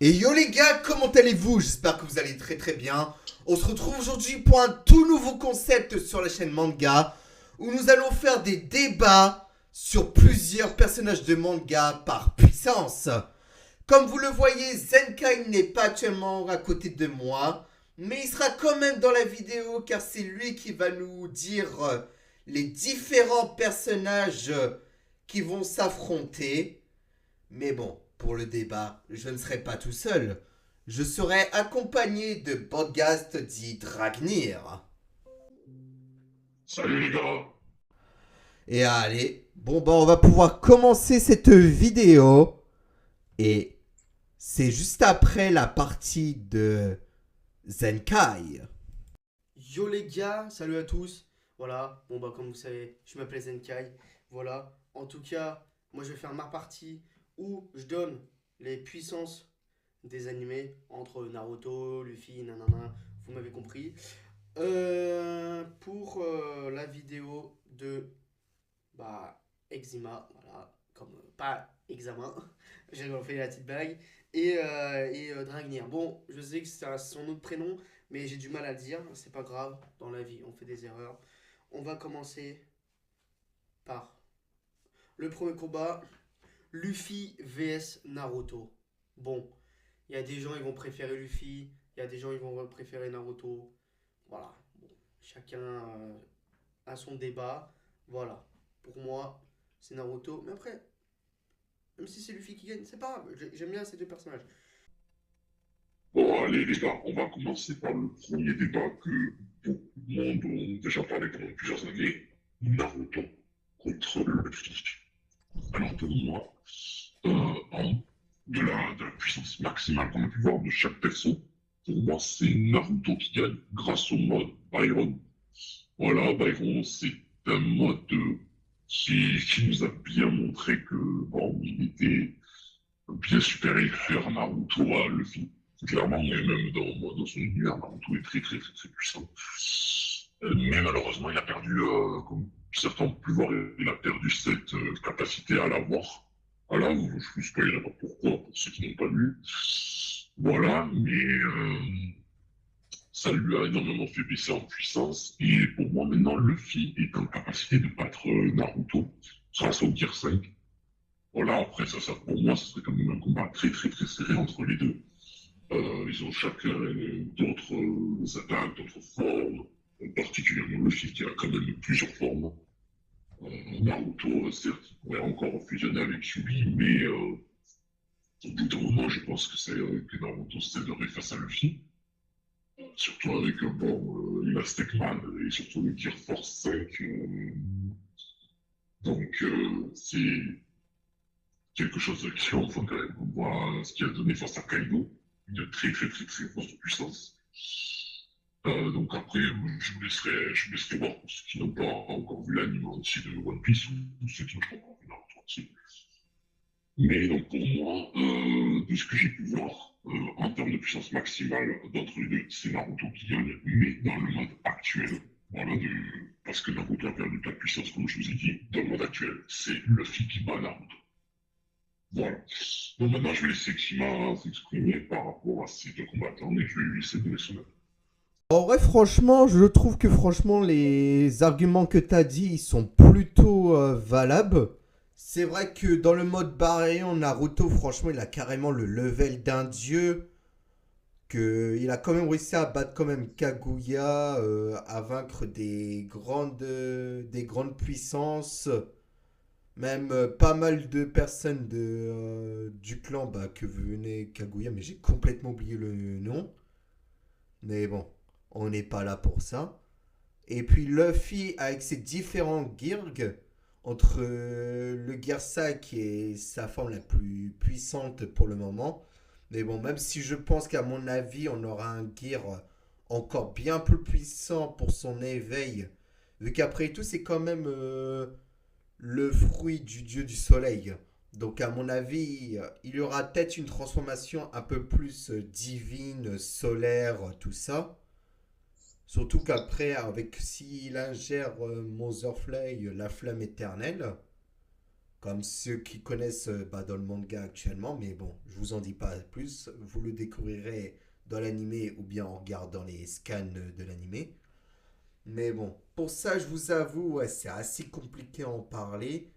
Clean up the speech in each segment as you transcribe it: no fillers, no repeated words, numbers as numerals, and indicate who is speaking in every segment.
Speaker 1: Et yo les gars, comment allez-vous? J'espère que vous allez très très bien. On se retrouve aujourd'hui pour un tout nouveau concept sur la chaîne Manga où nous allons faire des débats sur plusieurs personnages de manga par puissance. Comme vous le voyez, Zenkai n'est pas actuellement à côté de moi, mais il sera quand même dans la vidéo car c'est lui qui va nous dire les différents personnages qui vont s'affronter. Mais bon, pour le débat, je ne serai pas tout seul. Je serai accompagné de Bodgast dit Dragnir.
Speaker 2: Salut les gars.
Speaker 1: Et allez, bon bah on va pouvoir commencer cette vidéo. Et c'est juste après la partie de Zenkai.
Speaker 3: Yo les gars, salut à tous. Voilà, bon bah comme vous savez, je m'appelle Zenkai. Voilà, en tout cas, moi je vais faire ma partie où je donne les puissances des animés entre Naruto, Luffy, nanana, vous m'avez compris. Pour la vidéo de Eczema, voilà, comme pas examen, j'ai refait la petite blague, et Dragnir. Bon, je sais que c'est son autre prénom, mais j'ai du mal à le dire, c'est pas grave, dans la vie on fait des erreurs. On va commencer par le premier combat, Luffy vs Naruto. Bon, il y a des gens ils vont préférer Luffy, il y a des gens ils vont préférer Naruto. Voilà, bon, chacun a son débat. Voilà, pour moi c'est Naruto, mais après, même si c'est Luffy qui gagne, c'est pas grave, j'aime bien ces deux personnages.
Speaker 2: Bon, allez les gars, on va commencer par le premier débat que beaucoup de monde ont déjà parlé pendant plusieurs années. Naruto contre Luffy. Alors pour moi, de la puissance maximale qu'on a pu voir de chaque perso, pour moi c'est Naruto qui gagne grâce au mode Byron. Voilà, Byron, c'est un mode qui nous a bien montré que bon, il était bien supérieur à Naruto à Luffy. Clairement, et même dans son univers, Naruto est très très très très puissant. Mais malheureusement, il a perdu, comme certains ont pu voir, il a perdu cette capacité à l'avoir. Voilà, je vous spoilerai pas pourquoi, pour ceux qui n'ont pas vu. Voilà, mais ça lui a énormément fait baisser en puissance. Et pour moi, maintenant, Luffy est en capacité de battre Naruto grâce au Gear 5. Voilà, après ça, pour moi, ce serait quand même un combat très très très serré entre les deux. Ils ont chacun d'autres attaques, d'autres formes, particulièrement Luffy qui a quand même plusieurs formes. Naruto, certes, il pourrait encore fusionner avec Yui, mais au bout d'un moment, je pense que Naruto céderait face à Luffy. Surtout avec Elastic-Man et surtout le Gear Force 5. C'est quelque chose qui on voit quand même. On voit ce qu'il a donné face à Kaido, une très très très très grosse puissance. Donc après, je vous laisserai voir pour ceux qui n'ont pas encore vu l'anime entier de One Piece ou ceux qui n'ont pas encore vu Naruto entier. Mais donc pour moi, de ce que j'ai pu voir, en termes de puissance maximale, d'entre les deux, c'est Naruto qui gagne, mais dans le mode actuel. Voilà, parce que Naruto a perdu de la puissance, comme je vous ai dit, dans le mode actuel, c'est Luffy qui bat Naruto. Voilà. Donc maintenant, je vais laisser Kima s'exprimer par rapport à ces deux combattants et je vais lui laisser donner son avis.
Speaker 1: En vrai, franchement, je trouve que franchement, les arguments que t'as dit, ils sont plutôt valables. C'est vrai que dans le mode Baryon, Naruto, franchement, il a carrément le level d'un dieu. Que il a quand même réussi à battre quand même Kaguya, à vaincre des grandes puissances. Même pas mal de personnes du clan que venait Kaguya, mais j'ai complètement oublié le nom. Mais bon, on n'est pas là pour ça. Et puis Luffy avec ses différents Girg, entre le Gersa qui est sa forme la plus puissante pour le moment. Mais bon, même si je pense qu'à mon avis, on aura un Gear encore bien plus puissant pour son éveil. Vu qu'après tout, c'est quand même le fruit du dieu du soleil. Donc à mon avis, il y aura peut-être une transformation un peu plus divine, solaire, tout ça. Surtout qu'après, avec s'il ingère Motherflay, la flamme éternelle, comme ceux qui connaissent dans le manga actuellement, mais bon, je vous en dis pas plus, vous le découvrirez dans l'animé ou bien en regardant les scans de l'animé. Mais bon, pour ça, je vous avoue, ouais, c'est assez compliqué à en parler,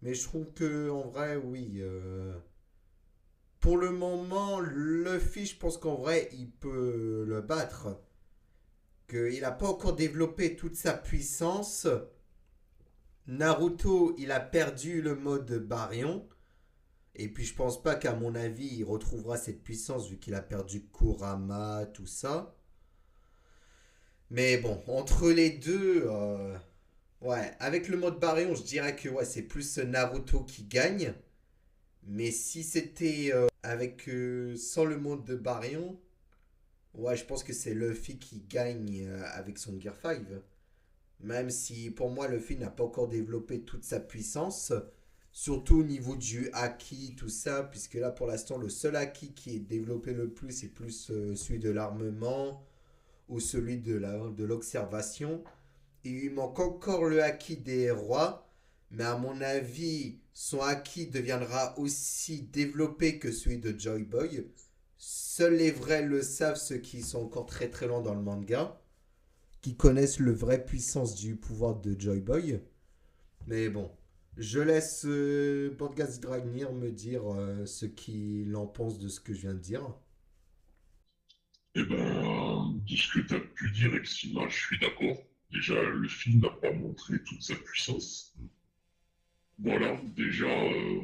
Speaker 1: mais je trouve que en vrai, oui, pour le moment, Luffy, je pense qu'en vrai, il peut le battre, qu'il n'a pas encore développé toute sa puissance. Naruto, il a perdu le mode Baryon. Et puis je pense pas qu'à mon avis, il retrouvera cette puissance vu qu'il a perdu Kurama, tout ça. Mais bon, entre les deux, ouais, avec le mode Baryon, je dirais que ouais, c'est plus Naruto qui gagne. Mais si c'était avec sans le mode de Baryon, ouais, je pense que c'est Luffy qui gagne avec son Gear 5. Même si pour moi Luffy n'a pas encore développé toute sa puissance, surtout au niveau du haki, tout ça, puisque là pour l'instant le seul haki qui est développé le plus c'est plus celui de l'armement ou celui de l'observation. Et il manque encore le haki des rois, mais à mon avis son haki deviendra aussi développé que celui de Joy Boy. Seuls les vrais le savent, ceux qui sont encore très très loin dans le manga, qui connaissent le vrai puissance du pouvoir de Joy Boy. Mais bon, je laisse Podcast Dragnir me dire ce qu'il en pense de ce que je viens de dire.
Speaker 2: Eh ben, de ce que tu as pu dire, Exima, je suis d'accord. Déjà, le film n'a pas montré toute sa puissance. Voilà, déjà,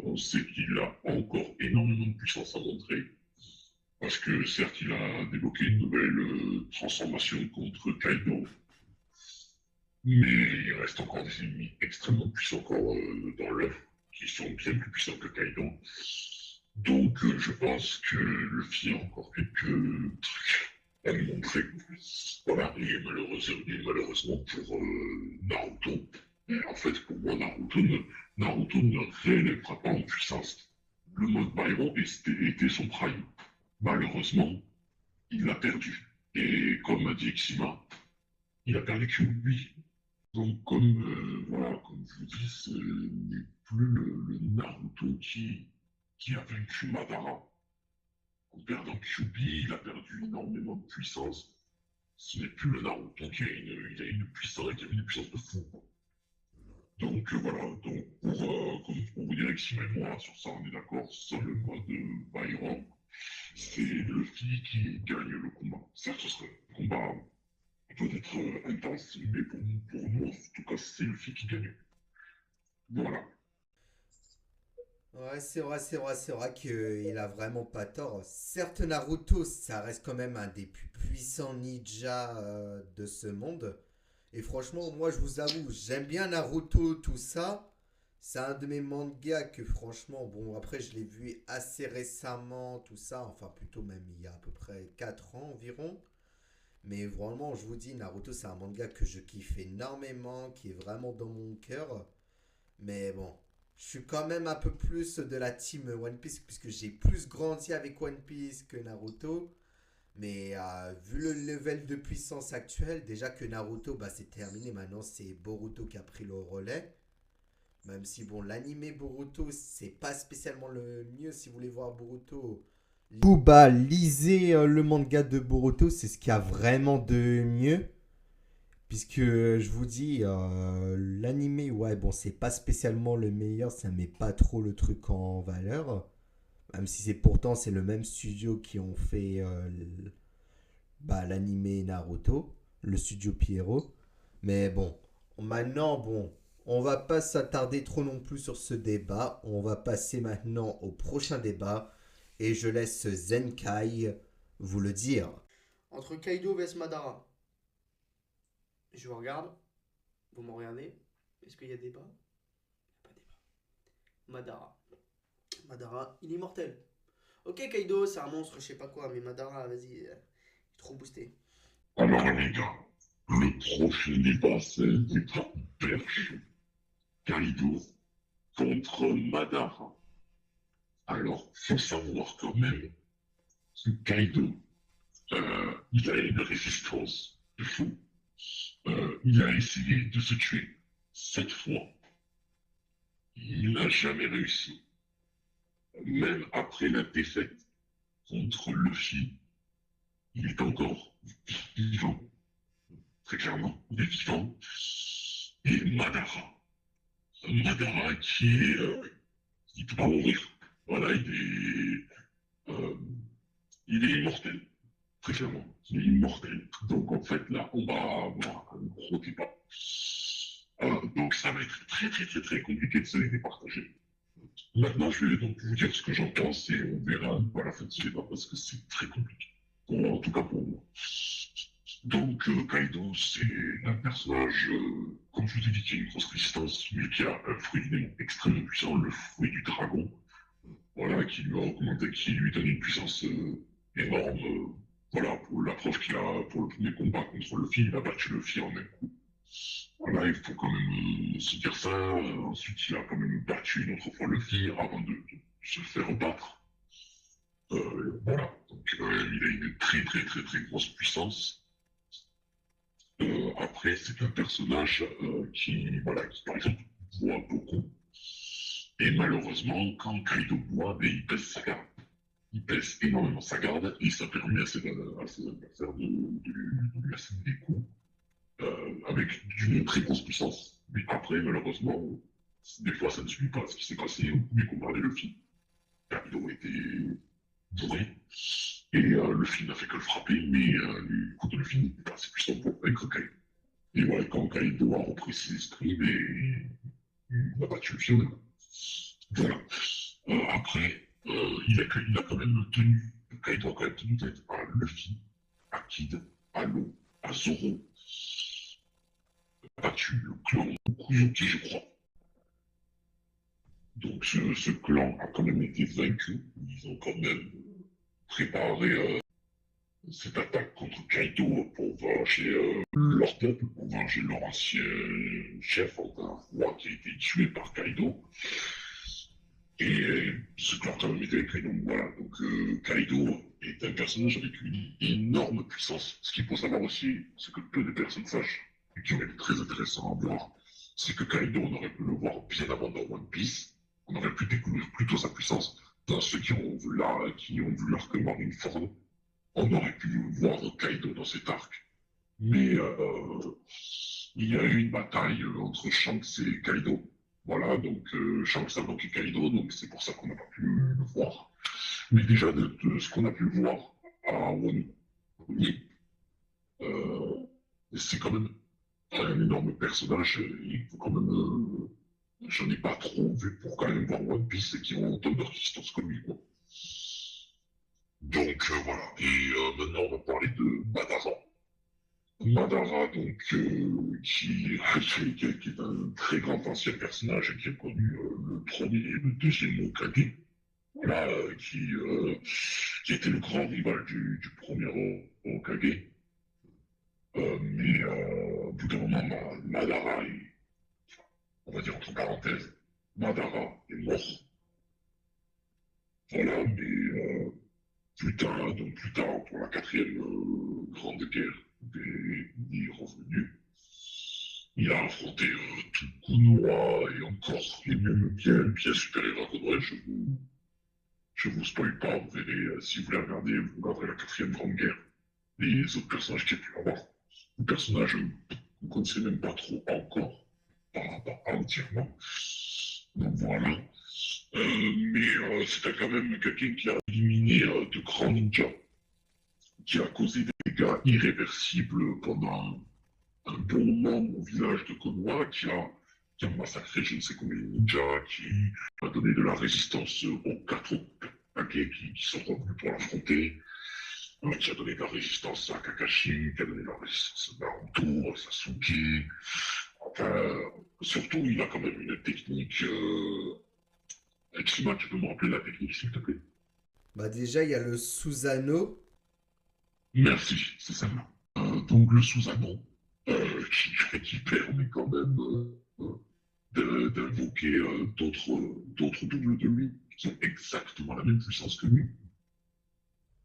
Speaker 2: on sait qu'il n'a pas encore énormément de puissance à montrer. Parce que certes, il a débloqué une nouvelle transformation contre Kaido. Mais il reste encore des ennemis extrêmement puissants encore dans l'œuvre, qui sont bien plus puissants que Kaido. Donc je pense que Luffy a encore quelques trucs à nous montrer. Voilà, et malheureusement pour Naruto, et en fait pour moi Naruto ne réélèvera pas en puissance. Le mode Byron était son prime. Malheureusement, il l'a perdu. Et comme a dit Exima, il a perdu que lui. Donc, voilà, comme je vous dis, ce n'est plus le Naruto qui a vaincu Madara. En perdant Kyuubi, il a perdu énormément de puissance. Ce n'est plus le Naruto il a une puissance, qui a une puissance de fou. Donc voilà, donc pour vous dire que et moi, sur ça on est d'accord, sur le mode Byron, c'est Luffy qui gagne le combat. Certes, ce serait un combat peut-être intense, mais pour nous, en tout cas, c'est Luffy qui gagne. Voilà.
Speaker 1: Ouais, c'est vrai qu'il a vraiment pas tort. Certes, Naruto, ça reste quand même un des plus puissants ninjas de ce monde. Et franchement, moi, je vous avoue, j'aime bien Naruto, tout ça. C'est un de mes mangas que franchement, bon, après, je l'ai vu assez récemment, tout ça. Enfin, plutôt même il y a à peu près 4 ans environ. Mais vraiment, je vous dis, Naruto, c'est un manga que je kiffe énormément, qui est vraiment dans mon cœur. Mais bon, je suis quand même un peu plus de la team One Piece, puisque j'ai plus grandi avec One Piece que Naruto. Mais vu le level de puissance actuel, déjà que Naruto, bah, c'est terminé. Maintenant, c'est Boruto qui a pris le relais. Même si, bon, l'animé Boruto, c'est pas spécialement le mieux. Si vous voulez voir Boruto, bah, lisez le manga de Boruto, c'est ce qu'il y a vraiment de mieux. Puisque je vous dis, l'animé, ouais, bon, c'est pas spécialement le meilleur, ça met pas trop le truc en valeur. Même si c'est le même studio qui ont fait bah, l'animé Naruto, le studio Pierrot. Mais bon, maintenant, bon, on va pas s'attarder trop non plus sur ce débat. On va passer maintenant au prochain débat. Et je laisse Zenkai vous le dire.
Speaker 3: Entre Kaido vs Madara, je vous regarde, vous me regardez, est-ce qu'il y a débat? Pas débat. Madara. Madara, il est immortel. Ok, Kaido, c'est un monstre, je sais pas quoi, mais Madara, vas-y, il est trop boosté.
Speaker 2: Alors les gars, le prochain débat, c'est un débat perche. Kaido contre Madara. Alors, faut savoir quand même que Kaido, il a une résistance de fou. Il a essayé de se tuer 7 fois. Il n'a jamais réussi. Même après la défaite contre Luffy, il est encore vivant. Très clairement, il est vivant. Et Madara il peut pas mourir. Voilà, euh, il est immortel. Très clairement, il est immortel. Donc en fait, là, on va avoir un gros débat. Donc ça va être très très très très compliqué de se les départager. Maintenant, je vais donc vous dire ce que j'en pense et on verra à la fin de ce débat parce que c'est très compliqué. En tout cas pour moi. Donc Kaido, c'est un personnage, comme je vous ai dit, qui a une grosse résistance, mais qui a un fruit démon extrêmement puissant, le fruit du dragon. Voilà, qui lui a augmenté, qui lui donne une puissance énorme. Voilà, pour la preuve qu'il a, pour le premier combat contre Luffy, il a battu Luffy en un coup. Voilà, il faut quand même se dire ça. Ensuite, il a quand même battu une autre fois Luffy avant de se faire battre. Voilà, donc il a une très très très très grosse puissance. Après, c'est un personnage voilà, qui par exemple boit beaucoup. Et malheureusement, quand Kaido boit, ben, il pèse sa garde. Il pèse énormément sa garde et ça permet à ses adversaires de lui asséner des coups avec d'une très grosse puissance. Mais après, malheureusement, des fois ça ne suit pas ce qui s'est passé au premier combat de Luffy. Kaido était bourré et Luffy n'a fait que le frapper, mais le coup de Luffy n'était pas assez puissant pour vaincre Kaido. Et voilà, quand Kaido a repris ses esprits, mais il n'a pas tué Luffy en même temps. Voilà. Après, il a quand même tenu, Kaido a quand même tenu tête à Luffy, à Kid, à Law, à Zoro, a battu le clan Kuzuki, je crois. Donc ce clan a quand même été vaincu. Ils ont quand même préparé cette attaque contre Kaido pour venger leur peuple, pour venger leur ancien chef, un roi qui a été tué par Kaido. Et ce clan a quand même été vaincu. Donc voilà, donc Kaido est un personnage avec une énorme puissance. Ce qu'il faut savoir aussi, c'est que peu de personnes sachent, et qui aurait été très intéressant à voir, c'est que Kaido, on aurait pu le voir bien avant dans One Piece. On aurait pu découvrir plutôt sa puissance dans ceux qui ont vu l'arc Marineford. On aurait pu voir Kaido dans cet arc. Mais il y a eu une bataille entre Shanks et Kaido. Voilà, donc Shanks a bloqué Kaido, donc c'est pour ça qu'on n'a pas pu le voir. Mais déjà, de ce qu'on a pu voir à Wano, c'est quand même un énorme personnage. Il faut quand même. J'en ai pas trop vu pour quand même voir One Piece qui ont autant de résistance que lui, quoi. Donc voilà. Et maintenant, on va parler de Madara. Madara, donc, qui est un très grand ancien personnage qui a connu le premier et le deuxième Hokage. Voilà, qui était le grand rival du premier Hokage. Mais au bout d'un moment, Madara, on va dire entre parenthèses, Madara est mort. Voilà, mais plus tard, pour la quatrième grande guerre, il est revenu. Il a affronté tout Konoha et encore, il est même bien supérieur à Konoha. Je vous spoil pas, vous verrez, si vous voulez regarder, vous regarderez la quatrième grande guerre. Les autres personnages qu'il y a pu avoir. Les personnages que vous ne connaissez même pas trop encore, pas entièrement. Donc voilà. Mais c'était quand même quelqu'un qui a éliminé de grands ninjas, qui a causé des dégâts irréversibles pendant un bon moment au village de Konoha, qui a massacré je ne sais combien de ninjas, qui a donné de la résistance aux quatre Hokage qui sont revenus pour l'affronter, qui a donné de la résistance à Kakashi, qui a donné de la résistance à Naruto, à Sasuke. Enfin, surtout, il a quand même une technique. Excuse-moi, tu peux me rappeler la technique, s'il te plaît?
Speaker 1: Bah déjà, il y a le Susanoo.
Speaker 2: Merci, c'est ça. Donc le Susanoo, qui permet quand même d'invoquer d'autres doubles de lui qui ont exactement la même puissance que lui.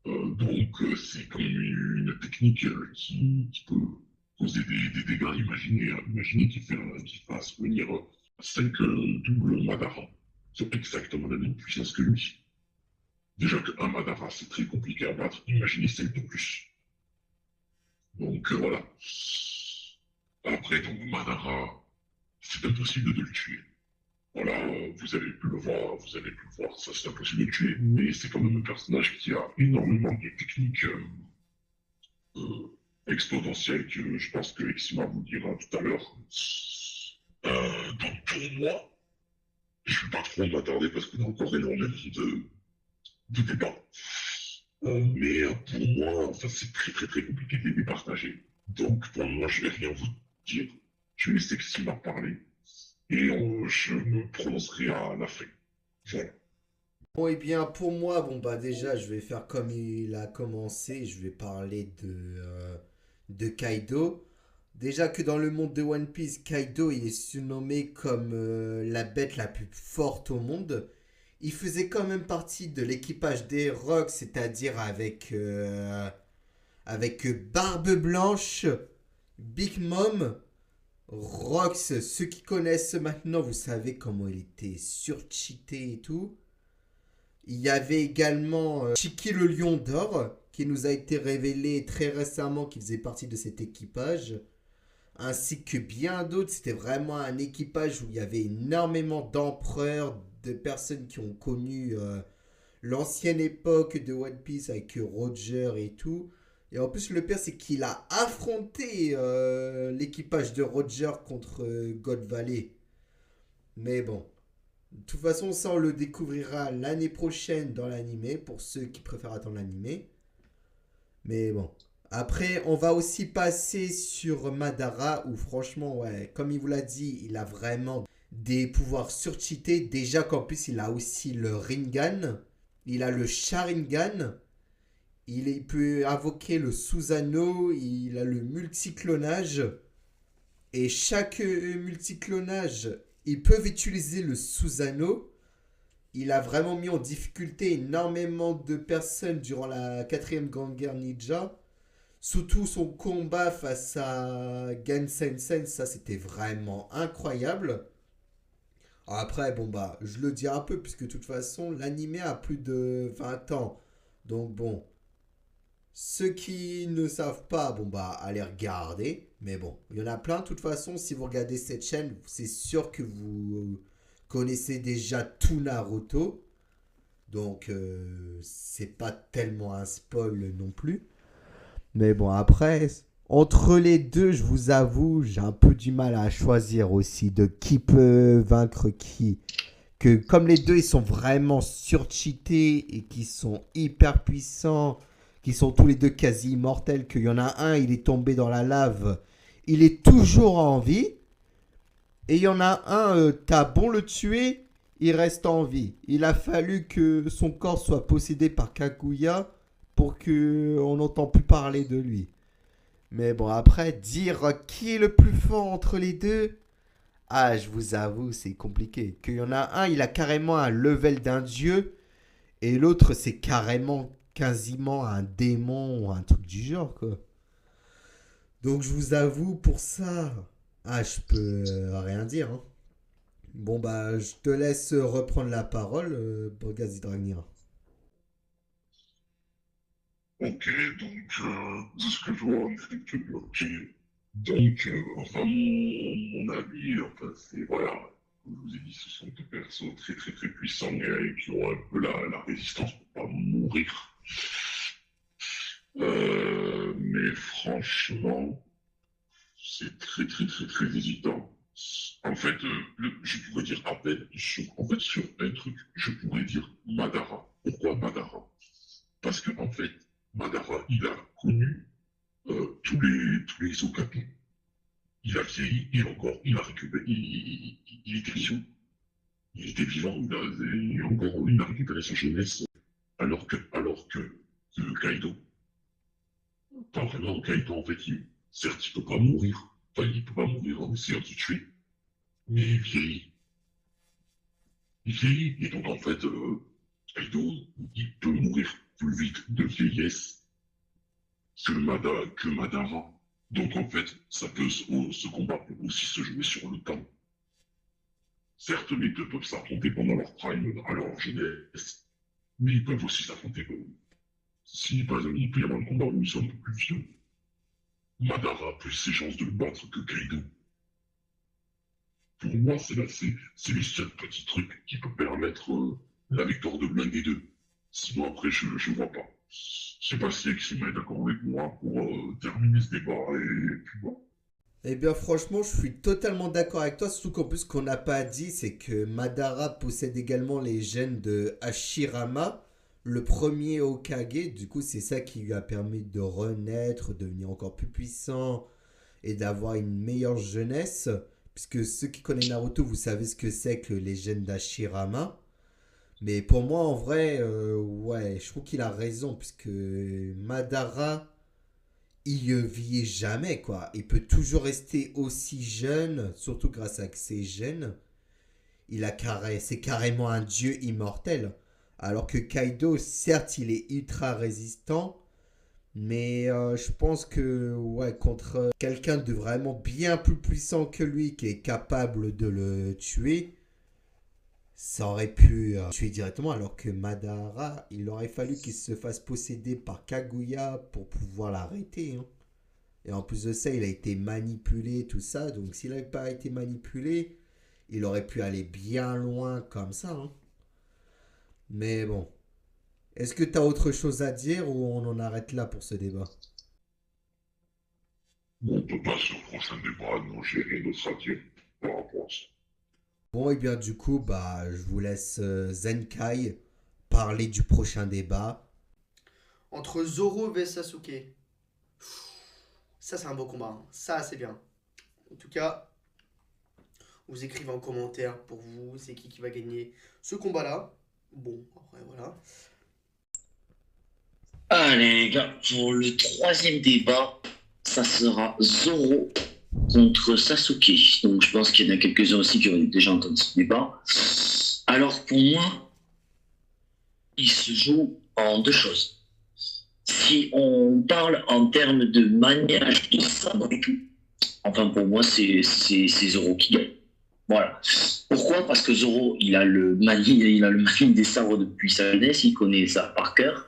Speaker 2: Donc c'est quand même une technique qui peut causer des dégâts. Imaginez qu'il fasse venir 5 doubles Madara qui ont exactement la même puissance que lui. Déjà qu'un Madara, c'est très compliqué à battre, imaginez 5 de plus. Donc voilà. Après, donc Madara, c'est impossible de le tuer. Voilà, vous avez pu le voir, ça c'est impossible de le tuer, mais c'est quand même un personnage qui a énormément de techniques exponentielles que je pense que Exima vous dira tout à l'heure. Donc pour moi, je ne vais pas trop m'attarder parce qu'on a encore énormément de débats. Mais pour moi, enfin, c'est très compliqué de les départager. Donc pour moi, je vais rien vous dire. Je vais laisser Exima parler et je me prononcerai à la fin. Voilà.
Speaker 1: Bon, et bien, pour moi, bon, bah, déjà, je vais faire comme il a commencé. Je vais parler de Kaido. Déjà que dans le monde de One Piece, Kaido, il est surnommé comme la bête la plus forte au monde. Il faisait quand même partie de l'équipage des Rocks, c'est-à-dire avec Barbe Blanche, Big Mom, Rox. Ceux qui connaissent maintenant, vous savez comment il était surcheaté et tout. Il y avait également Chiki le Lion d'Or, qui nous a été révélé très récemment qu'il faisait partie de cet équipage, ainsi que bien d'autres. C'était vraiment un équipage où il y avait énormément d'empereurs, de personnes qui ont connu l'ancienne époque de One Piece avec Roger et tout. Et en plus, le pire, c'est qu'il a affronté l'équipage de Roger contre God Valley. Mais bon, de toute façon, ça, on le découvrira l'année prochaine dans l'animé, pour ceux qui préfèrent attendre l'animé. Mais bon. Après, on va aussi passer sur Madara, où franchement, ouais, comme il vous l'a dit, il a vraiment des pouvoirs surcheatés. Déjà qu'en plus, il a aussi le Rinnegan, il a le Sharingan, il peut invoquer le Susanoo, il a le multiclonage. Et chaque multiclonage, ils peuvent utiliser le Susanoo. Il a vraiment mis en difficulté énormément de personnes durant la 4ème Grande Guerre Ninja. Surtout son combat face à Gan Sensen, ça c'était vraiment incroyable. Après, bon bah, je le dis un peu, puisque de toute façon, l'anime a plus de 20 ans. Donc bon, ceux qui ne savent pas, bon bah, allez regarder. Mais bon, il y en a plein. De toute façon, si vous regardez cette chaîne, c'est sûr que vous connaissez déjà tout Naruto. Donc, c'est pas tellement un spoil non plus. Mais bon, après, entre les deux, je vous avoue, j'ai un peu du mal à choisir aussi de qui peut vaincre qui. Que comme les deux, ils sont vraiment surcheatés et qui sont hyper puissants, qui sont tous les deux quasi immortels, qu'il y en a un, il est tombé dans la lave, il est toujours en vie. Et il y en a un, t'as bon le tuer, il reste en vie. Il a fallu que son corps soit possédé par Kaguya pour qu'on n'entend plus parler de lui. Mais bon, après, dire qui est le plus fort entre les deux, ah, je vous avoue, c'est compliqué. Qu'il y en a un, il a carrément un level d'un dieu, et l'autre, c'est carrément, quasiment un démon ou un truc du genre, quoi. Donc, je vous avoue, pour ça, ah, je peux rien dire, hein. Bon, bah, je te laisse reprendre la parole, Bogazi Dragnir.
Speaker 2: Ok, donc, de ce que je vois, on est tout bloqué. Donc, enfin, mon avis, enfin, c'est, voilà, comme je vous ai dit, ce sont deux persos très puissants et qui ont un peu la résistance pour pas mourir. Mais franchement, c'est très hésitant. En fait, je pourrais dire à peine, en fait, sur un truc, je pourrais dire Madara. Pourquoi Madara? Parce que, en fait, Madara, il a connu tous les Okapi. Il a vieilli, il a récupéré, il était vivant. Il était vivant, il a récupéré sa jeunesse, alors que Kaido, pas vraiment, Kaido, en fait, certes, il peut pas mourir. Enfin, il peut pas mourir en essayant de se tuer, mais il vieillit. Il vieillit, et donc, en fait, Kaido, il peut mourir plus vite de vieillesse que Madara. Donc, en fait, ça peut, ce combat peut aussi se jouer sur le temps. Certes, les deux peuvent s'affronter pendant leur prime, à leur jeunesse, mais ils peuvent aussi s'affronter. Si, par exemple, il peut y avoir un combat où ils sont un peu plus vieux, Madara a plus ses chances de le battre que Kaido. Pour moi, c'est les seuls petits trucs qui peuvent permettre la victoire de l'un des deux. Sinon, après, je vois pas. Je sais pas si Exima est d'accord avec moi pour terminer ce débat et puis bon.
Speaker 1: Eh bien, franchement, je suis totalement d'accord avec toi. Surtout qu'en plus, ce qu'on n'a pas dit, c'est que Madara possède également les gènes de Hashirama, le premier Hokage. Du coup, c'est ça qui lui a permis de renaître, de devenir encore plus puissant et d'avoir une meilleure jeunesse. Puisque ceux qui connaissent Naruto, vous savez ce que c'est que les gènes d'Hashirama. Mais pour moi, en vrai, ouais, je trouve qu'il a raison. Puisque Madara, il vieillit jamais, quoi. Il peut toujours rester aussi jeune, surtout grâce à ses gènes. C'est carrément un dieu immortel. Alors que Kaido, certes, il est ultra résistant, mais je pense que ouais, contre quelqu'un de vraiment bien plus puissant que lui, qui est capable de le tuer, ça aurait pu tuer directement. Alors que Madara, il aurait fallu qu'il se fasse posséder par Kaguya pour pouvoir l'arrêter, hein. Et en plus de ça, il a été manipulé, tout ça. Donc s'il n'avait pas été manipulé, il aurait pu aller bien loin comme ça, hein. Mais bon. Est-ce que tu as autre chose à dire ou on en arrête là pour ce débat?
Speaker 2: Bon, on peut passer au prochain débat, non, j'ai rien d'autre à dire par rapport à ça.
Speaker 1: Bon, et bien du coup, bah, je vous laisse Zenkai parler du prochain débat.
Speaker 3: Entre Zoro vs Sasuke. Ça, c'est un beau combat, hein. Ça, c'est bien. En tout cas, vous écrivez en commentaire pour vous, c'est qui va gagner ce combat-là. Bon, après, voilà.
Speaker 4: Allez les gars, pour le troisième débat, ça sera Zoro contre Sasuke. Donc je pense qu'il y en a quelques-uns aussi qui ont déjà entendu ce débat. Alors pour moi, il se joue en deux choses. Si on parle en termes de maniage de sabre et tout, enfin pour moi c'est Zoro qui gagne. Voilà. Pourquoi? Parce que Zoro, il a le manie des sabres depuis sa jeunesse, il connaît ça par cœur.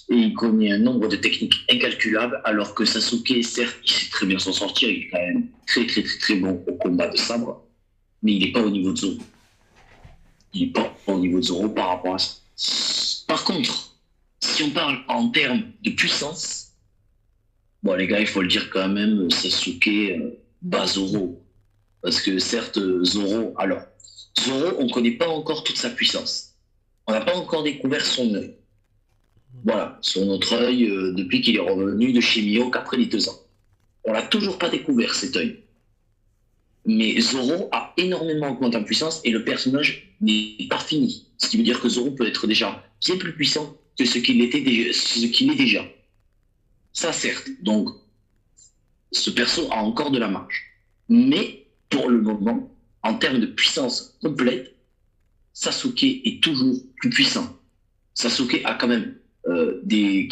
Speaker 4: Et il connaît un nombre de techniques incalculables, alors que Sasuke, certes, il sait très bien s'en sortir, il est quand même très bon au combat de sabre, mais il n'est pas au niveau de Zoro. Il n'est pas au niveau de Zoro par rapport à ça. Par contre, si on parle en termes de puissance, bon les gars, il faut le dire quand même, Sasuke bat Zoro. Parce que certes, Zoro, on ne connaît pas encore toute sa puissance. On n'a pas encore découvert son œil. Voilà, son autre œil depuis qu'il est revenu de chez Mihawk après les 2 ans. On l'a toujours pas découvert cet œil. Mais Zoro a énormément augmenté en puissance et le personnage n'est pas fini. Ce qui veut dire que Zoro peut être déjà bien plus puissant que ce qu'il est déjà. Ça certes, donc ce perso a encore de la marge. Mais pour le moment, en termes de puissance complète, Sasuke est toujours plus puissant. Sasuke a quand même des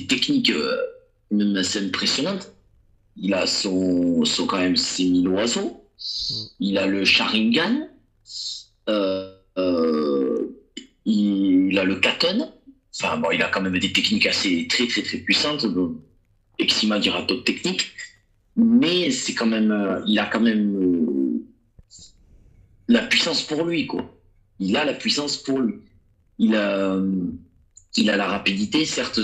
Speaker 4: techniques même assez impressionnantes. Il a quand même ses 1000 oiseaux. Il a le Sharingan. Il a le Katon. Enfin bon, il a quand même des techniques assez très puissantes. Exima dira d'autres techniques. Mais c'est quand même, il a quand même la puissance pour lui, quoi. Il a la puissance pour lui. Il a la rapidité. Certes,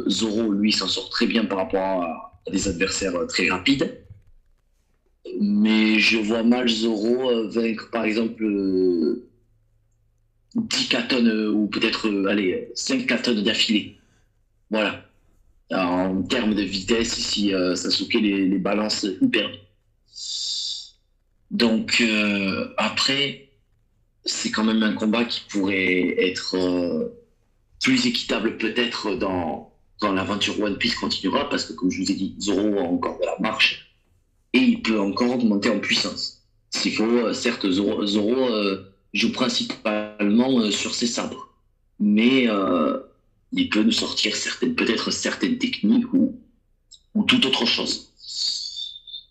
Speaker 4: Zoro, lui, s'en sort très bien par rapport à des adversaires très rapides. Mais je vois mal Zoro vaincre, par exemple, 10 Katon ou peut-être 5 Katon d'affilée. Voilà. En termes de vitesse, si Sasuke les balance hyper bien. Donc, après, c'est quand même un combat qui pourrait être plus équitable peut-être dans l'aventure One Piece continuera, parce que comme je vous ai dit, Zoro a encore de la marche et il peut encore augmenter en puissance. S'il faut, certes, Zoro joue principalement sur ses sabres, mais il peut nous sortir peut-être certaines techniques ou toute autre chose.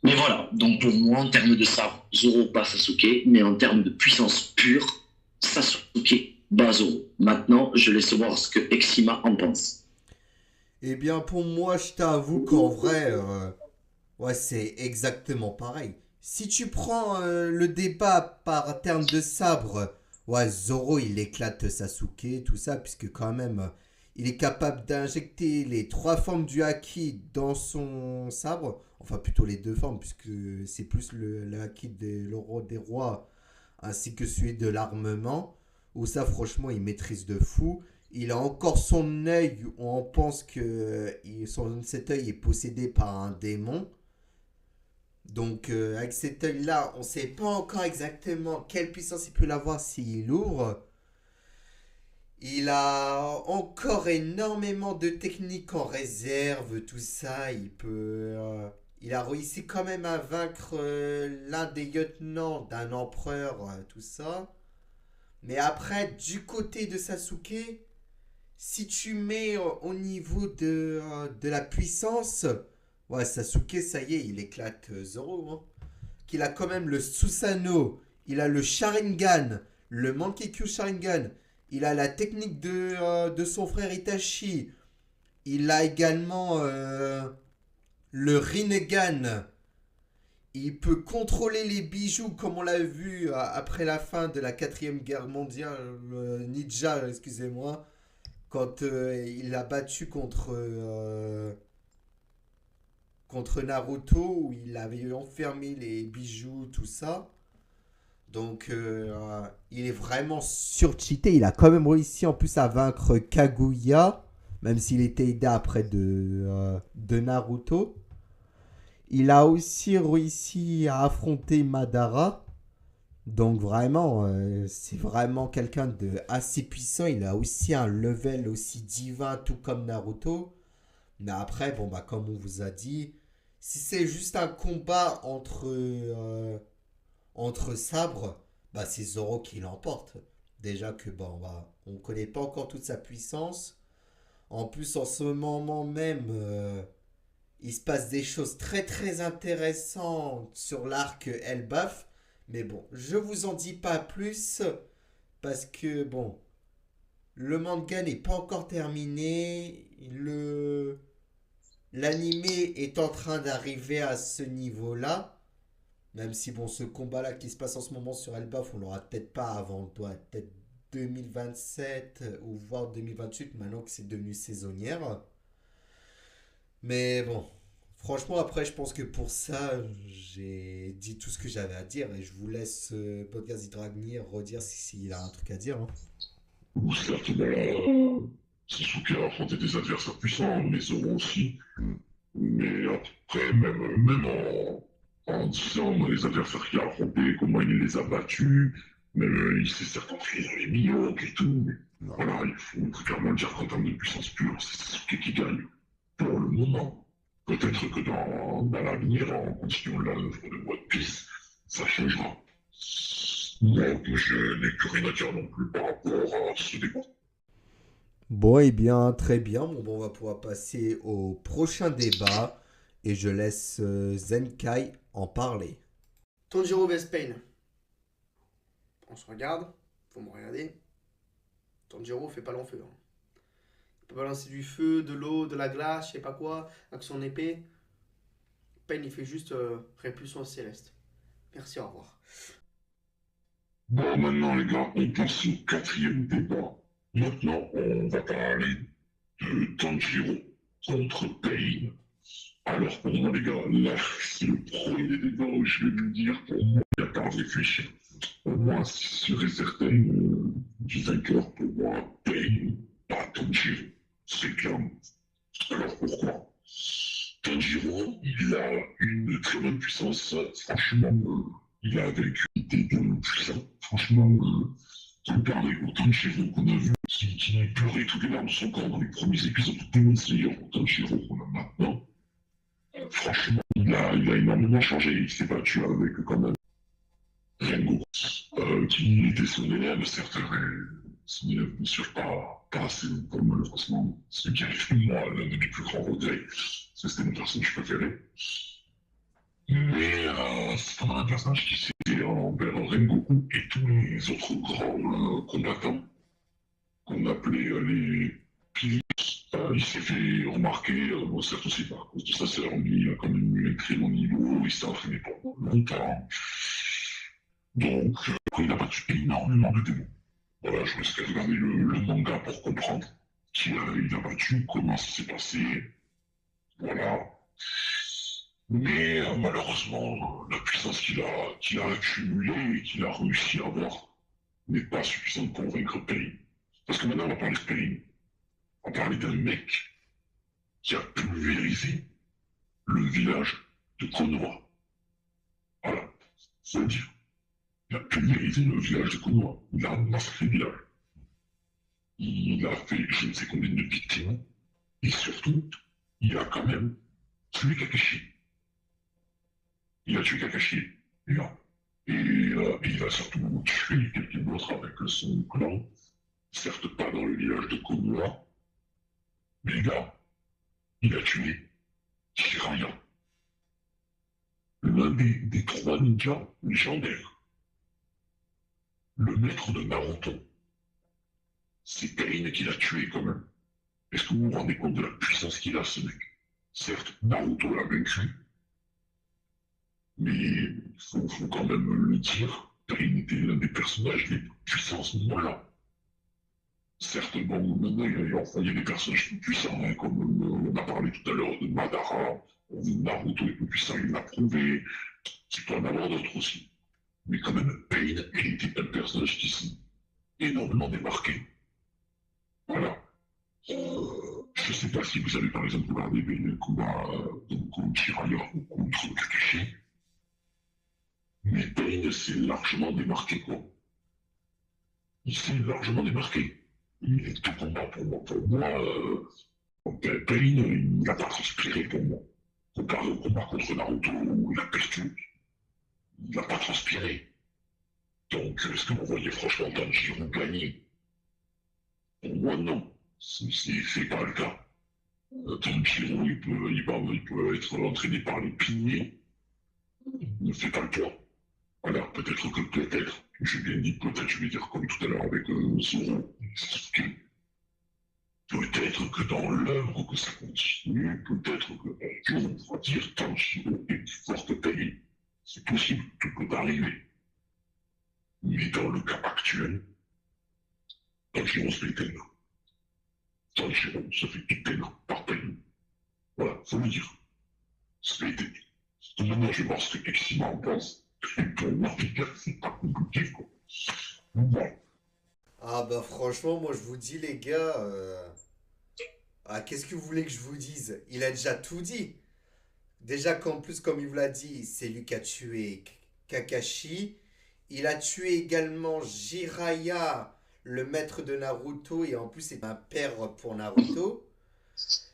Speaker 4: Mais voilà, donc pour moi, en termes de sabre, Zoro bat Sasuke, mais en termes de puissance pure, Sasuke bat Zoro. Maintenant, je laisse voir ce que Exima en pense.
Speaker 1: Eh bien, pour moi, je t'avoue qu'en vrai, ouais, c'est exactement pareil. Si tu prends le débat par terme de sabre, ouais, Zoro, il éclate Sasuke, tout ça, puisque quand même, il est capable d'injecter les trois formes du haki dans son sabre. Enfin, plutôt les deux formes, puisque c'est plus le haki des rois, ainsi que celui de l'armement, où ça, franchement, il maîtrise de fou. Il a encore son œil, où on pense que cet œil est possédé par un démon. Donc avec cet œil-là, on ne sait pas encore exactement quelle puissance il peut avoir s'il ouvre. Il a encore énormément de techniques en réserve, tout ça. Il a réussi quand même à vaincre l'un des lieutenants d'un empereur, tout ça. Mais après, du côté de Sasuke, si tu mets au niveau de la puissance, ouais, Sasuke, ça y est, il éclate Zoro. Hein. Qu'il a quand même le Susanoo, il a le Sharingan, le Mankekyo Sharingan, il a la technique de son frère Itachi, il a également le Rinnegan, il peut contrôler les bijoux comme on l'a vu après la fin de la 4ème guerre mondiale, Ninja, excusez-moi, quand il a battu contre Naruto, où il avait enfermé les bijoux, tout ça. Donc, il est vraiment surcheaté. Il a quand même réussi en plus à vaincre Kaguya, même s'il était aidé après de Naruto. Il a aussi réussi à affronter Madara. Donc vraiment, c'est vraiment quelqu'un de assez puissant. Il a aussi un level aussi divin, tout comme Naruto. Mais après, bon bah comme on vous a dit, si c'est juste un combat entre sabres, bah c'est Zoro qui l'emporte. Déjà que bon bah on connaît pas encore toute sa puissance. En plus en ce moment même, il se passe des choses très très intéressantes sur l'arc Elbaf. Mais bon, je vous en dis pas plus parce que bon, le manga n'est pas encore terminé. L'animé est en train d'arriver à ce niveau-là. Même si bon, ce combat-là qui se passe en ce moment sur Elbaf, on l'aura peut-être pas avant, peut-être 2027 ou voire 2028 maintenant que c'est devenu saisonnière. Mais bon, franchement, après, je pense que pour ça, j'ai dit tout ce que j'avais à dire et je vous laisse Podcast Dragnir redire s'il a un truc à dire. Hein.
Speaker 2: Ou certes, Sasuke a affronté des adversaires puissants, mais Zoro aussi. Mais après, même en disant les adversaires qu'il a affrontés, comment il les a battus, même il s'est certes entraîné dans les Mihawks et tout, mais voilà, il faut clairement dire qu'en termes de puissance pure, c'est Sasuke qui gagne. Pour le moment. Peut-être que dans l'avenir, en continuant l'œuvre de One Piece, ça changera. Donc, je n'ai plus rien à dire non plus par rapport à ce débat.
Speaker 1: Bon, eh bien, très bien. Bon, on va pouvoir passer au prochain débat et je laisse Zenkai en parler.
Speaker 3: Tanjiro vs Pain. On se regarde, faut me regarder. Tanjiro fait pas long feu. Hein. Il peut balancer du feu, de l'eau, de la glace, je sais pas quoi, avec son épée. Pain il fait juste répulsion céleste. Merci, au revoir.
Speaker 2: Bon, maintenant, les gars, on passe au quatrième débat. Maintenant, on va parler de Tanjiro contre Pain. Alors, pour moi, les gars, là, c'est le premier des débats où je vais vous dire, pour moi, il n'y a pas à réfléchir. Pour moi, c'est sûr et certain, du vainqueur, pour moi, Pain, pas Tanjiro. C'est clair. Alors, pourquoi? Tanjiro, il a une très bonne puissance. Franchement, il a vaincu des démons puissants. Franchement, comparé au Tanjiro qu'on a vu, qui pleurait toutes les larmes de son corps dans les premiers épisodes de Demon Slayer, au Tanjiro qu'on a maintenant, franchement, il a énormément changé. Il s'est battu avec quand même Rengoku, qui était son élève, certes, son élève, bien sûr, pas assez comme malheureusement, ce qui arrive moi, l'un de mes plus grands regrets, parce que c'était mon personnage préféré. Mais c'est quand même un personnage qui s'est envers Rengoku et tous les autres grands combattants qu'on appelait les piliers. Il s'est fait remarquer, bon, certes aussi par cause de sa sœur, mais il a quand même eu un très bon niveau, il s'est entraîné pendant longtemps. Donc, après, il a battu énormément de démons. Voilà, je vous laisse regarder le manga pour comprendre il a battu, comment ça s'est passé. Voilà. Mais malheureusement, la puissance qu'il a accumulée et qu'il a réussi à avoir n'est pas suffisante pour vaincre Pain. Parce que maintenant, on va parler de Pain. On va parler d'un mec qui a pulvérisé le village de Konoha. Voilà, faut le dire. Il a pulvérisé le village de Konoha. Il a massacré le village. Il a fait je ne sais combien de victimes. Et surtout, il a quand même tué Kakashi. Il a tué Kakashi. Là. Et il a surtout tué quelqu'un d'autre avec son clan. Certes pas dans le village de Konoha. Mais là, il a tué Jiraiya. L'un des trois ninjas légendaires. Le maître de Naruto. C'est Pain qui l'a tué quand même. Est-ce que vous vous rendez compte de la puissance qu'il a, ce mec? Certes, Naruto l'a vaincu, mais il faut quand même le dire, Pain était l'un des personnages les plus puissants à ce moment-là. Certes, bon, maintenant, il y a des personnages plus puissants, hein, comme on a parlé tout à l'heure de Madara, Naruto est plus puissant, il l'a prouvé, il peut en avoir d'autres aussi. Mais quand même, Pain, il était un personnage qui s'est énormément démarqué. Voilà. Je sais pas si vous avez par exemple regardé le combat contre Jiraiya ou contre Kakashi, mais Pain s'est largement démarqué, quoi. Il s'est largement démarqué. Il est tout combat pour moi, Pain, il n'a pas transpiré pour moi. Comparé au combat contre Naruto où il a perdu, il n'a pas transpiré. Donc, est-ce que vous voyez franchement Tanjiro gagner? Pour moi, non. C'est pas le cas. Tanjiro, il peut être entraîné par les piliers. Il ne fait pas le poids. Alors, peut-être, j'ai bien dit peut-être, je vais dire comme tout à l'heure avec Zoro, Sasuke. Peut-être que dans l'œuvre que ça continue, peut-être que un jour on pourra dire Tanjiro est plus fort que Pain. C'est possible, tout peut arriver. Mais dans le cas actuel, Tanjiro se fait éteindre. Tanjiro se fait éteindre par Pain. Voilà, faut le dire. Se fait éteindre. Maintenant, je vais voir ce que Exima en pense. Et pour moi, les gars, c'est pas compliqué, quoi. Bon.
Speaker 1: Ah bah franchement, moi je vous dis les gars, ah, qu'est-ce que vous voulez que je vous dise? Il a déjà tout dit. Déjà qu'en plus, comme il vous l'a dit, c'est lui qui a tué Kakashi. Il a tué également Jiraiya, le maître de Naruto, et en plus c'est un père pour Naruto.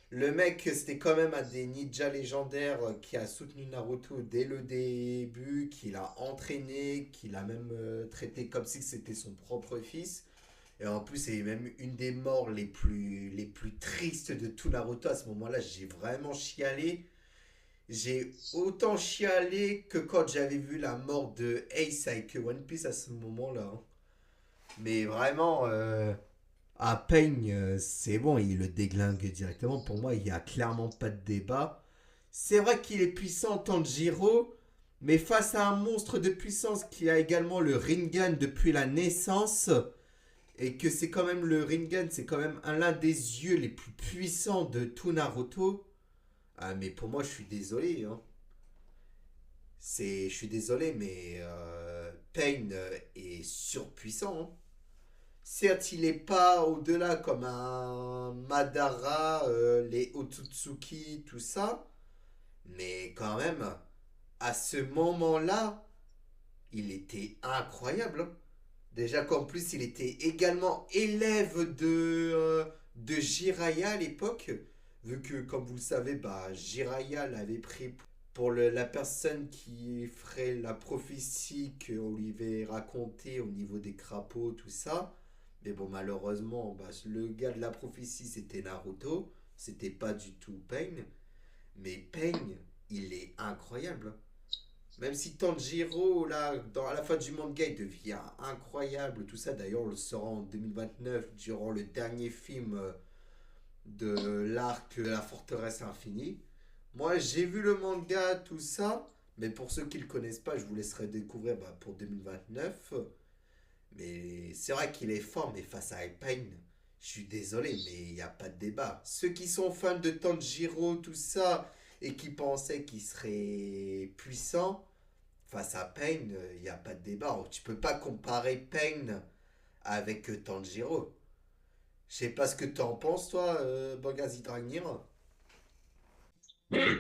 Speaker 1: Le mec, c'était quand même un des ninjas légendaires qui a soutenu Naruto dès le début, qui l'a entraîné, qui l'a même traité comme si c'était son propre fils. Et en plus, c'est même une des morts les plus tristes de tout Naruto. À ce moment-là, j'ai vraiment chialé. J'ai autant chialé que quand j'avais vu la mort de Ace avec One Piece à ce moment-là, hein. Mais vraiment, à Pain, c'est bon, il le déglingue directement. Pour moi, il n'y a clairement pas de débat. C'est vrai qu'il est puissant, Tanjiro, mais face à un monstre de puissance qui a également le Rinnegan depuis la naissance, et que c'est quand même le Rinnegan, c'est quand même l'un des yeux les plus puissants de tout Naruto. Ah, mais pour moi, je suis désolé, hein. Je suis désolé, mais Pain est surpuissant, hein. Certes, il n'est pas au-delà comme un Madara, les Otsutsuki, tout ça, mais quand même, à ce moment-là, il était incroyable, hein. Déjà qu'en plus, il était également élève de Jiraiya à l'époque, vu que, comme vous le savez, bah, Jiraiya l'avait pris pour la personne qui ferait la prophétie qu'on lui avait racontée au niveau des crapauds, tout ça. Mais bon, malheureusement, bah, le gars de la prophétie, c'était Naruto. C'était pas du tout Pain. Mais Pain, il est incroyable. Même si Tanjiro, là, à la fin du manga, il devient incroyable, tout ça. D'ailleurs, on le saura en 2029, durant le dernier film de l'arc La Forteresse Infinie. Moi, j'ai vu le manga, tout ça. Mais pour ceux qui ne le connaissent pas, je vous laisserai découvrir pour 2029. Mais c'est vrai qu'il est fort, mais face à Pain, je suis désolé, mais il n'y a pas de débat. Ceux qui sont fans de Tanjiro, tout ça, et qui pensaient qu'il serait puissant, face à Pain, il n'y a pas de débat. Tu peux pas comparer Pain avec Tanjiro. Je sais pas ce que tu en penses, toi, Bangazi Dragnir.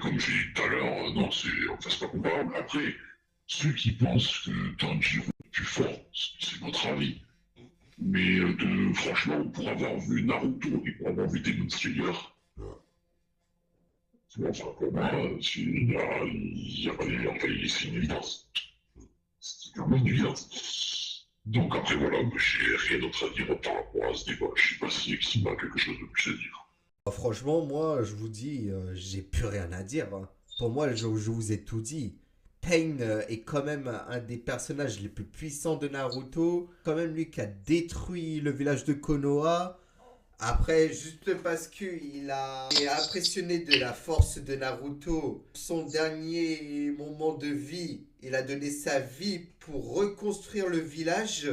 Speaker 2: Comme j'ai dit tout à l'heure, non, c'est pas comparable. Après, ceux qui pensent que Tanjiro est plus fort, c'est votre avis. Mais franchement, pour avoir vu Naruto et pour avoir vu Demon Slayer, enfin, pour moi, il y a pas de c'est une évidence. C'est quand même une évidence. Donc après, voilà, j'ai rien d'autre à dire par rapport à ce débat. Je sais pas si Exima a quelque chose de plus à dire.
Speaker 1: Franchement, moi, je vous dis, j'ai plus rien à dire, hein. Pour moi, je vous ai tout dit. Pain est quand même un des personnages les plus puissants de Naruto. Quand même lui qui a détruit le village de Konoha. Après, juste parce qu'il a été impressionné de la force de Naruto, son dernier moment de vie, il a donné sa vie pour reconstruire le village.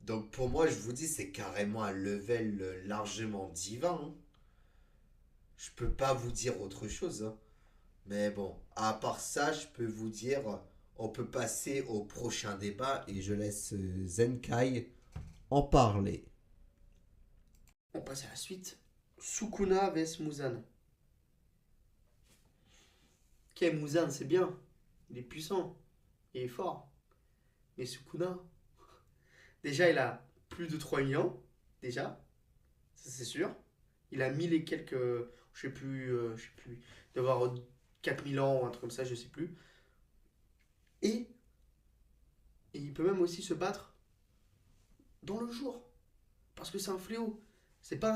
Speaker 1: Donc pour moi, je vous dis, c'est carrément un level largement divin, hein. Je peux pas vous dire autre chose, hein. Mais bon, à part ça, je peux vous dire, on peut passer au prochain débat et je laisse Zenkai en parler.
Speaker 3: On passe à la suite. Sukuna vs Muzan. Ok, Muzan, c'est bien. Il est puissant. Il est fort. Mais Sukuna, déjà, il a plus de 3000 ans. Déjà. Ça, c'est sûr. Il a 1000 et quelques. Je sais plus. Il doit avoir 4000 ans, un truc comme ça, je sais plus. Et, et il peut même aussi se battre dans le jour. Parce que c'est un fléau. C'est pas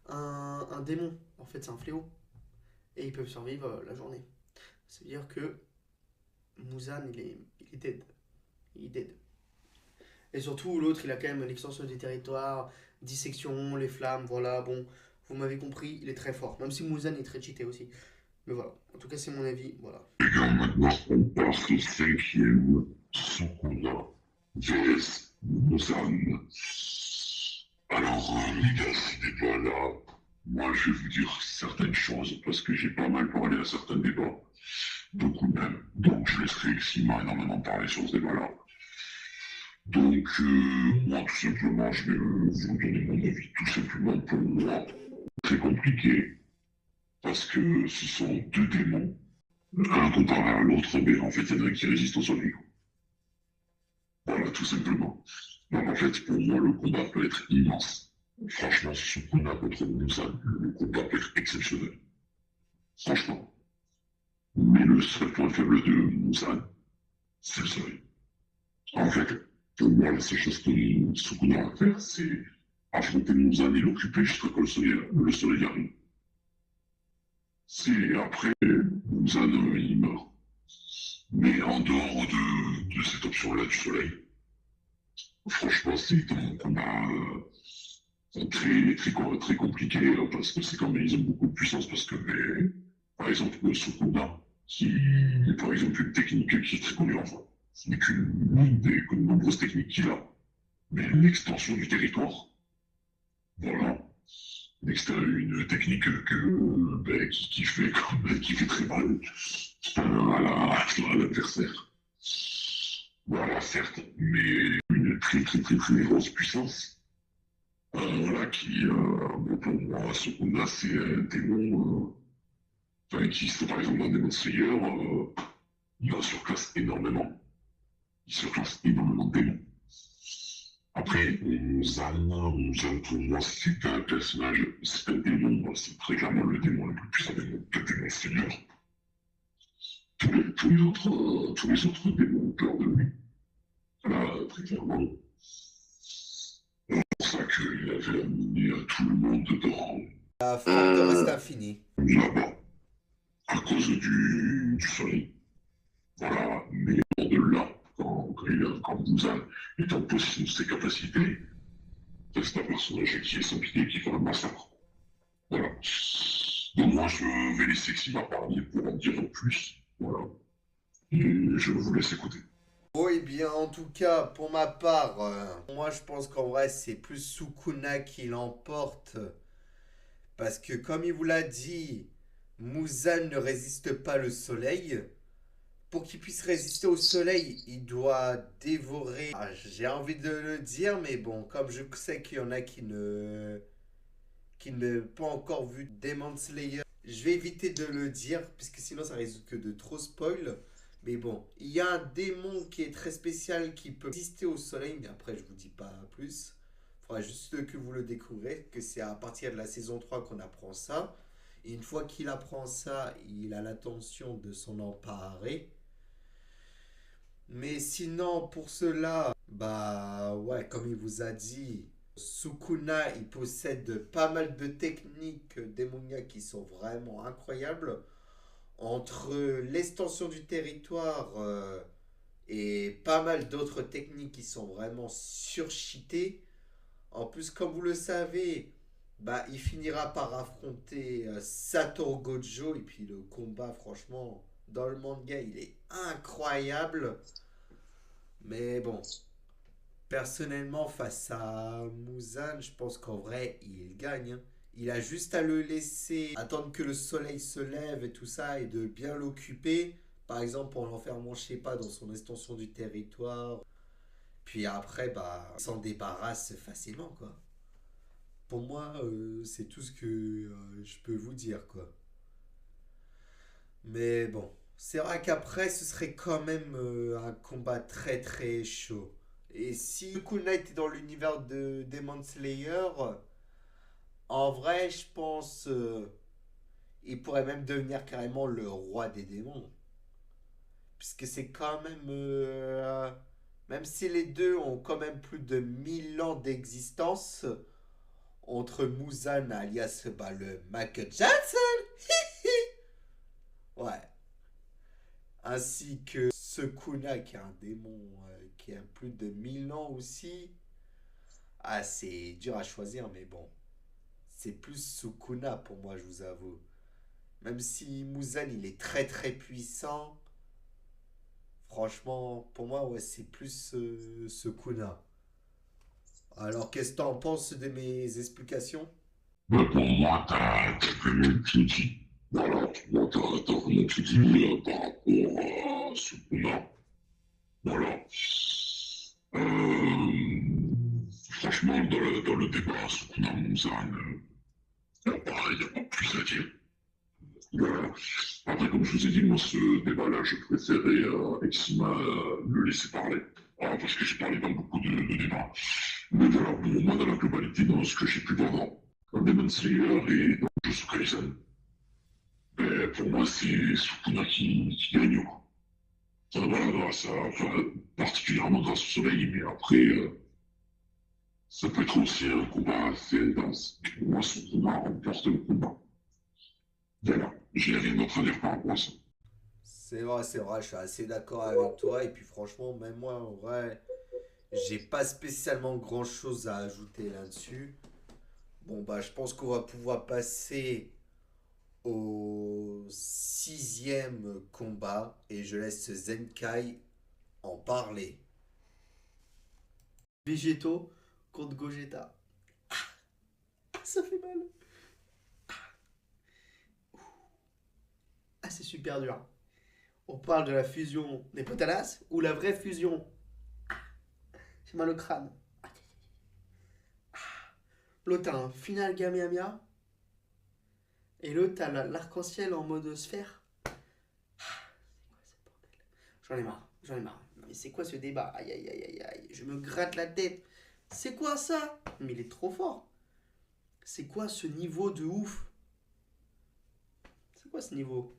Speaker 3: un démon. En fait, c'est un fléau. Et ils peuvent survivre la journée. C'est-à-dire que Muzan, il est dead. Il est dead. Et surtout, l'autre, il a quand même l'extension des territoires, dissection, les flammes, voilà, bon, vous m'avez compris, il est très fort. Même si Muzan est très cheaté aussi. Mais voilà, en tout cas, c'est mon avis, voilà.
Speaker 2: Les gars, maintenant, on passe au cinquième Sukuna vs Muzan. Alors, les gars, ces débats-là, moi, je vais vous dire certaines choses parce que j'ai pas mal parlé à certains débats. Beaucoup même. Donc, je laisserai Exima énormément parler sur ce débat-là. Donc, moi, tout simplement, je vais vous donner mon avis. Tout simplement, pour moi, très compliqué. Parce que ce sont deux démons. Un comparé à l'autre, mais en fait, il y en a un qui résiste au soleil. Voilà, tout simplement. Donc, en fait, pour moi, le combat peut être immense. Franchement, Sukuna contre Muzan, le combat peut être exceptionnel. Franchement. Mais le seul point faible de Muzan, c'est le soleil. En fait, pour moi, la seule chose que Sukuna a à faire, c'est affronter Muzan et l'occuper jusqu'à ce que le soleil arrive. C'est après, Muzan, il meurt. Mais en dehors de cette option-là du soleil, franchement, c'est un combat très compliqué parce que c'est quand même, ils ont beaucoup de puissance parce que, par exemple, le Sukuna, qui est par exemple une technique qui est très connue enfin. Ce n'est qu'une des nombreuses techniques qu'il a. Mais l'extension du territoire, voilà. Une technique qui fait très mal à l'adversaire. Voilà, certes, mais une très grosse puissance. Voilà, bon, pour moi, Sukuna, c'est un démon qui, par exemple, dans Demon Slayer, il en surclasse énormément. Il surclasse énormément de démons. Après, Muzan, pour moi, c'est un personnage, c'est un démon, c'est très clairement le démon le plus puissant de Demon Slayer. Tous les autres démons ont peur de lui. Là, très clairement. C'est pour ça qu'il avait amené tout le monde dans
Speaker 1: La forteresse infinie.
Speaker 2: là-bas, à cause du soleil. Voilà, mais hors de là, quand Muzan est en possession de ses capacités, c'est un personnage qui est sans pitié qui fait un massacre. Voilà. Donc moi, je vais laisser Xima parler pour en dire plus. Voilà. Et je vous laisse écouter.
Speaker 1: Oh, eh bien, en tout cas, pour ma part, moi je pense qu'en vrai, c'est plus Sukuna qui l'emporte. Parce que, comme il vous l'a dit, Muzan ne résiste pas au soleil. Pour qu'il puisse résister au soleil, il doit dévorer. Ah, j'ai envie de le dire, mais bon, comme je sais qu'il y en a qui n'ont pas encore vu Demon Slayer, je vais éviter de le dire, puisque sinon ça risque de trop spoil. Mais bon, il y a un démon qui est très spécial qui peut résister au soleil, mais après je vous dis pas plus. Il faudra juste que vous le découvrez, que c'est à partir de la saison 3 qu'on apprend ça. Et une fois qu'il apprend ça, il a l'intention de s'en emparer. Mais sinon, pour cela, bah ouais, comme il vous a dit, Sukuna, il possède pas mal de techniques démoniaques qui sont vraiment incroyables. Entre l'extension du territoire et pas mal d'autres techniques qui sont vraiment surcheatées. En plus, comme vous le savez, bah, il finira par affronter Satoru Gojo. Et puis le combat, franchement, dans le manga, il est incroyable. Mais bon, personnellement, face à Muzan, je pense qu'en vrai, il gagne, hein. Il a juste à le laisser attendre que le soleil se lève et tout ça et de bien l'occuper. Par exemple, en l'enfermant, je sais pas, dans son extension du territoire. Puis après, bah, il s'en débarrasse facilement, quoi. Pour moi, c'est tout ce que je peux vous dire, quoi. Mais bon, c'est vrai qu'après, ce serait quand même un combat très très chaud. Et si Kunai était dans l'univers de Demon Slayer, en vrai, je pense il pourrait même devenir carrément le roi des démons. Puisque c'est quand même... même si les deux ont quand même plus de 1000 ans d'existence, entre Muzan alias bah, le Mac Johnson, ouais, ainsi que Sukuna qui est un démon qui a plus de 1000 ans aussi. Ah, c'est dur à choisir, mais bon. C'est plus Sukuna pour moi, je vous avoue. Même si Muzan, il est très très puissant. Franchement, pour moi, ouais, c'est plus Sukuna. Alors, qu'est-ce que t'en penses de mes explications?
Speaker 2: Bah, pour moi, t'as vraiment tout dit. Voilà, pour moi, t'as vraiment tout dit par rapport à Sukuna. Voilà. Franchement, dans le débat Sukuna Muzan, pareil, y a pas plus à dire. Voilà. Après, comme je vous ai dit, moi, ce débat-là, je préférais Exima le laisser parler. Voilà, parce que j'ai parlé dans beaucoup de débats. Mais voilà, pour moi, dans la globalité, dans ce que j'ai pu voir dans Demon Slayer et dans Jujutsu Kaisen, ben, pour moi, c'est Sukuna qui gagne. Quoi. Voilà, ça, enfin, particulièrement grâce au soleil, mais après, ça peut être aussi un combat assez intense. Pour moi, Sukuna remporte le combat. Voilà, j'ai rien d'autre à dire par rapport à ça.
Speaker 1: C'est vrai, je suis assez d'accord avec toi. Et puis franchement, même moi, en vrai, j'ai pas spécialement grand-chose à ajouter là-dessus. Bon, bah, je pense qu'on va pouvoir passer au sixième combat et je laisse Zenkai en parler.
Speaker 3: Végétaux contre Gogeta. Ah, ça fait mal. Ah, c'est super dur. On parle de la fusion des potalas ou la vraie fusion. J'ai mal au crâne. L'autre a un final Kamehameha. Et l'autre a l'arc-en-ciel en mode sphère. J'en ai marre, j'en ai marre. Mais c'est quoi ce débat? Aïe aïe aïe aïe aïe, je me gratte la tête. C'est quoi ça? Mais il est trop fort. C'est quoi ce niveau de ouf? C'est quoi ce niveau?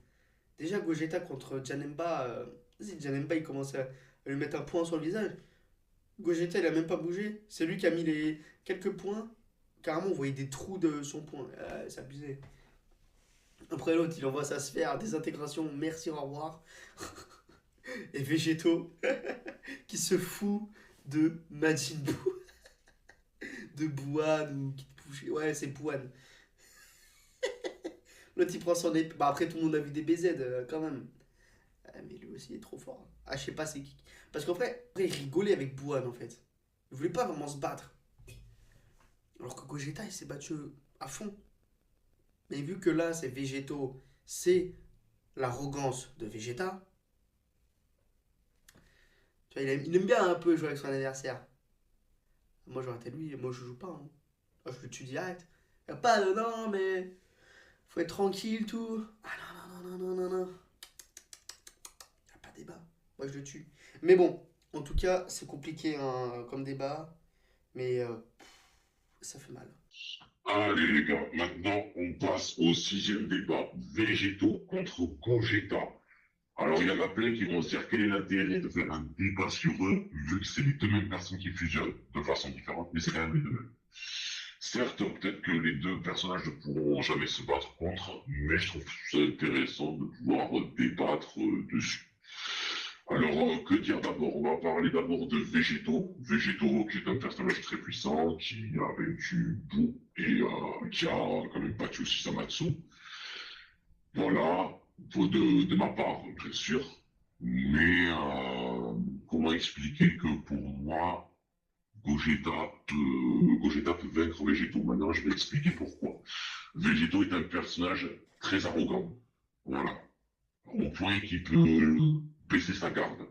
Speaker 3: Déjà Gogeta contre Janemba. Vas-y, Janemba il commence à lui mettre un point sur le visage. Gogeta il a même pas bougé. C'est lui qui a mis les quelques points. Carrément on voyait des trous de son point. C'est abusé. Après l'autre il envoie sa sphère, désintégration, merci, au revoir. et Végéto qui se fout de Majin Buu, de Bouane ou Kid Buu. Ouais, c'est Bouane. L'autre il prend son épée. Bah après tout le monde a vu des BZ quand même. Mais lui aussi il est trop fort. Ah je sais pas c'est qui. Parce qu'en vrai, après, il rigolait avec Bouane en fait. Il voulait pas vraiment se battre. Alors que Gogeta il s'est battu à fond. Mais vu que là c'est Végéto, c'est l'arrogance de Vegeta. Tu vois, il aime bien un peu jouer avec son adversaire. Moi j'aurais été lui, moi je joue pas. Hein. Moi, je le tue direct. Y a pas de non mais faut être tranquille tout. Ah non. Y a pas de débat. Moi je le tue. Mais bon, en tout cas c'est compliqué hein, comme débat. Mais ça fait mal.
Speaker 2: Allez les gars, maintenant on passe au sixième débat, Végéto contre Gogeta. Alors il y en a plein qui vont se dire quel est l'intérêt de faire un débat sur eux, vu que c'est les deux mêmes personnes qui fusionnent de façon différente, mais c'est quand même les deux mêmes. Certes, peut-être que les deux personnages ne pourront jamais se battre contre, mais je trouve ça intéressant de pouvoir débattre dessus. Alors, que dire d'abord? On va parler d'abord de Végéto. Végéto, qui est un personnage très puissant, qui a vaincu Boo et qui a quand même battu aussi Samatsu. Voilà, de ma part, bien sûr. Mais comment expliquer que pour moi, Gogeta peut vaincre Végéto. Maintenant, je vais expliquer pourquoi. Végéto est un personnage très arrogant. Voilà. Au point qu'il peut baisser sa garde.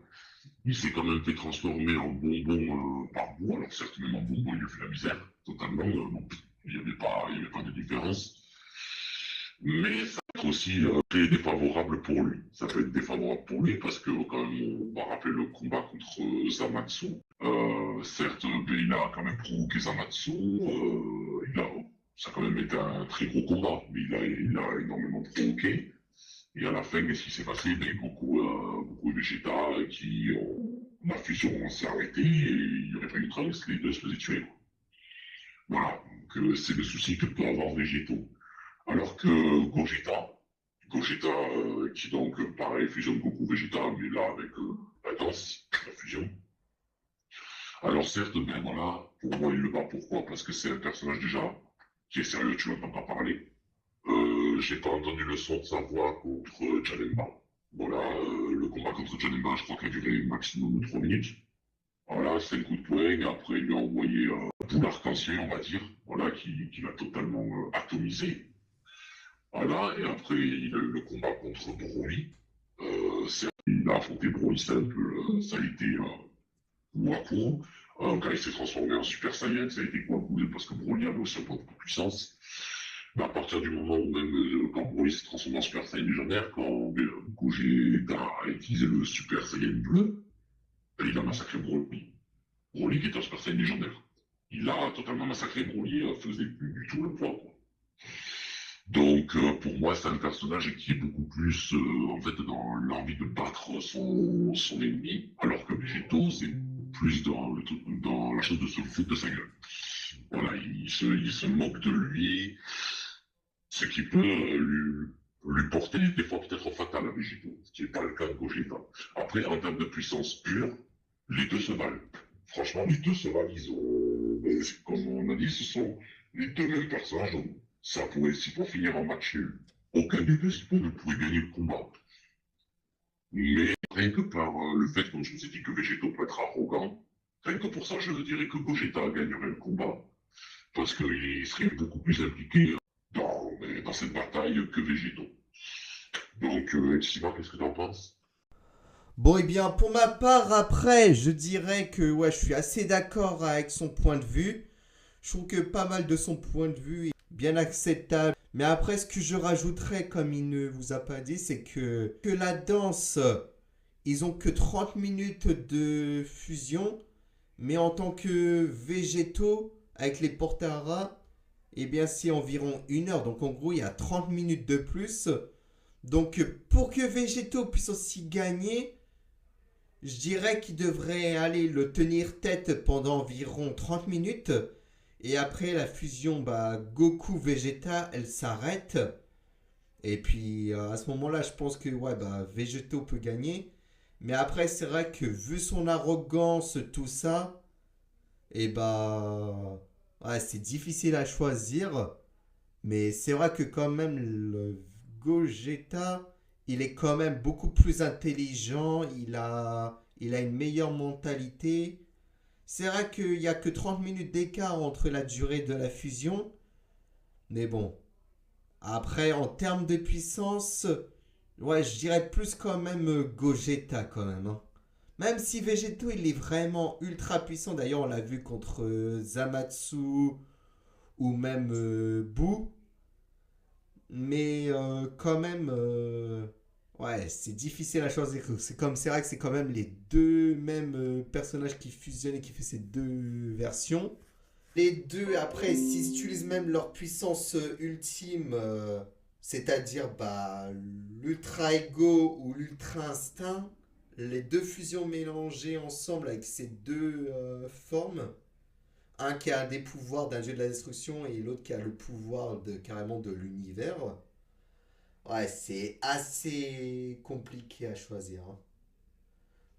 Speaker 2: Il s'est quand même fait transformer en bonbon par Boo. Alors certes, même en bonbon, il lui a fait la misère. Totalement. Bon, il n'y avait pas de différence. Mais ça peut être aussi très défavorable pour lui. Ça peut être défavorable pour lui parce que quand même, on va rappeler le combat contre Zamatsu. Certes, il a quand même provoqué Zamatsu. Ça a quand même été un très gros combat, mais il a énormément provoqué. Et à la fin, qu'est-ce qui s'est passé? Goku et Vegeta la fusion s'est arrêtée et il n'y aurait pas eu de Trunks, les deux se faisaient tuer. Voilà, donc c'est le souci que peut avoir Végéto. Alors que Gogeta qui donc pareil fusionne Goku Vegeta, mais là avec la danse, la fusion. Alors certes, ben voilà, pour moi il le bat, pourquoi? Parce que c'est un personnage déjà qui est sérieux, tu m'entends pas parler. J'ai pas entendu le son de sa voix contre Janemba. Voilà, le combat contre Janemba, je crois qu'il a duré maximum 3 minutes. Voilà, 5 coups de poing, et après il lui a envoyé un boule arc-en-ciel, on va dire, voilà, qui l'a totalement atomisé. Voilà, et après il a eu le combat contre Broly. Il a affronté Broly simple, ça a été Waku. Quand il s'est transformé en Super Saiyan, ça a été Waku, parce que Broly avait aussi un peu de puissance. Mais à partir du moment où même quand Broly s'est transformé en Super Saiyan légendaire, quand Gogeta a utilisé le Super Saiyan bleu, il a massacré Broly. Broly qui est un Super Saiyan légendaire. Il a totalement massacré Broly, faisait plus du tout le poids, quoi. Donc pour moi c'est un personnage qui est beaucoup plus en fait dans l'envie de battre son ennemi, alors que Végéto c'est plus dans la chose de se foutre de sa gueule. Voilà, il se moque de lui, ce qui peut lui porter des fois peut-être fatal à Végéto, ce qui n'est pas le cas de Gogeta. Après, en termes de puissance pure, les deux se valent. Franchement, les deux se valent, comme on a dit, ce sont les deux mêmes personnages. Donc, ça pourrait, s'il faut finir en match nul, aucun des deux ne pourrait gagner le combat. Mais rien que par le fait, comme je vous ai dit, que Végéto peut être arrogant, rien que pour ça, je dirais que Gogeta gagnerait le combat. Parce qu'il serait beaucoup plus impliqué dans cette bataille que Végéto. Donc, Epsilon, qu'est-ce que tu en penses?
Speaker 1: Bon, et bien, pour ma part, après, je dirais que ouais, je suis assez d'accord avec son point de vue. Je trouve que pas mal de son point de vue est bien acceptable. Mais après, ce que je rajouterais, comme il ne vous a pas dit, c'est que la danse, ils ont que 30 minutes de fusion. Mais en tant que végétaux, avec les Portara, eh bien, c'est environ 1 heure. Donc, en gros, il y a 30 minutes de plus. Donc, pour que Végéto puisse aussi gagner, je dirais qu'il devrait aller le tenir tête pendant environ 30 minutes. Et après la fusion, Goku-Vegeta, elle s'arrête. Et puis, à ce moment-là, je pense que Végéto peut gagner. Mais après, c'est vrai que vu son arrogance, tout ça, et bah, ouais, c'est difficile à choisir. Mais c'est vrai que quand même, le Gogeta, il est quand même beaucoup plus intelligent. Il a une meilleure mentalité. C'est vrai qu'il n'y a que 30 minutes d'écart entre la durée de la fusion. Mais bon, après, en termes de puissance, ouais, je dirais plus quand même Gogeta quand même, hein. Même si Végéto, il est vraiment ultra puissant. D'ailleurs, on l'a vu contre Zamatsu ou même Boo. Mais quand même, ouais, c'est difficile à choisir. C'est vrai que c'est quand même les deux mêmes personnages qui fusionnent et qui font ces deux versions. Les deux, après, s'ils utilisent même leur puissance ultime, c'est-à-dire bah, l'Ultra Ego ou l'Ultra Instinct, les deux fusions mélangées ensemble avec ces deux formes, un qui a des pouvoirs d'un dieu de la destruction et l'autre qui a le pouvoir carrément de l'univers, ouais, c'est assez compliqué à choisir, hein.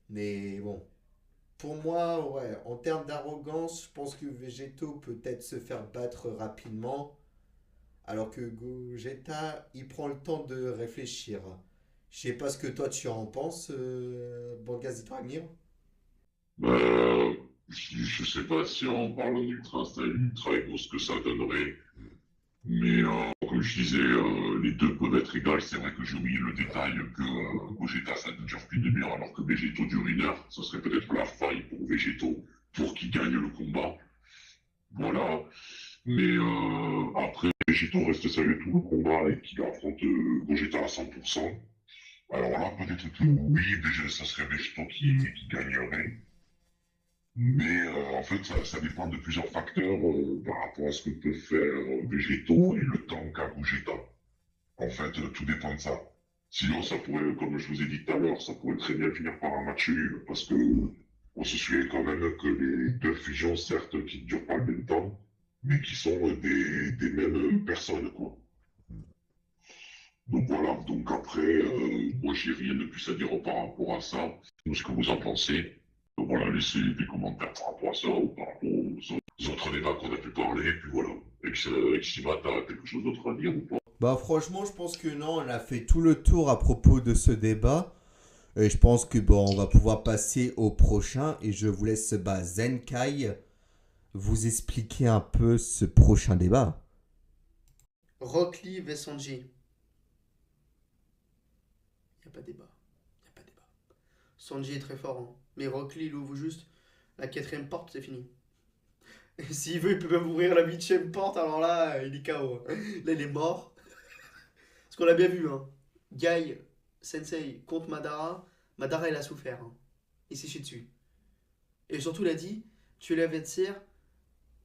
Speaker 1: Mais bon, pour moi, ouais, en termes d'arrogance, je pense que Végéto peut peut-être se faire battre rapidement, alors que Gogeta, il prend le temps de réfléchir. Je sais pas ce que toi tu en penses, Bangazi Dragnir.
Speaker 2: Bah, je sais pas si en parlant d'Ultra Instinct et Ultra Ego, ce que ça donnerait. Mais comme je disais, les deux peuvent être égales. C'est vrai que j'ai oublié le détail que Gogeta, ça ne dure qu'une demi-heure, alors que Végéto dure une heure. Ce serait peut-être la faille pour Végéto pour qu'il gagne le combat. Voilà. Mais après, Végéto reste sérieux tout le combat et qu'il affronte Gogeta à 100%. Alors là, peut-être que oui, déjà, ça serait Végéto qui gagnerait. Mais en fait, ça dépend de plusieurs facteurs par rapport à ce que peut faire Végéto et le temps qu'a Gogeta. En fait, tout dépend de ça. Sinon, ça pourrait, comme je vous ai dit tout à l'heure, ça pourrait très bien finir par un match nul, parce que on se souvient quand même que les deux fusions, certes, qui ne durent pas le même temps, mais qui sont des mêmes personnes, quoi. Donc voilà, donc après, moi j'ai rien de plus à dire par rapport à ça. Ce que vous en pensez? Donc voilà, laissez des commentaires par rapport à ça ou par rapport aux autres débats qu'on a pu parler, et puis voilà. Exima, t'as quelque chose d'autre à dire ou pas?
Speaker 1: Bah franchement, je pense que non, on a fait tout le tour à propos de ce débat. Et je pense que bon, on va pouvoir passer au prochain. Et je vous laisse bah, Zenkai vous expliquer un peu ce prochain débat.
Speaker 3: Rock Lee vs Sanji. Y a pas de débat. Y a pas de débat. Sanji est très fort, hein. Mais Rock Lee, il ouvre juste la quatrième porte, c'est fini. Et s'il veut, il peut même ouvrir la huitième porte, alors là, il est KO. Là, il est mort. Parce qu'on l'a bien vu, hein. Guy Sensei contre Madara. Madara, il a souffert, hein. Il s'est chié dessus. Et surtout, il a dit, tu es l'adversaire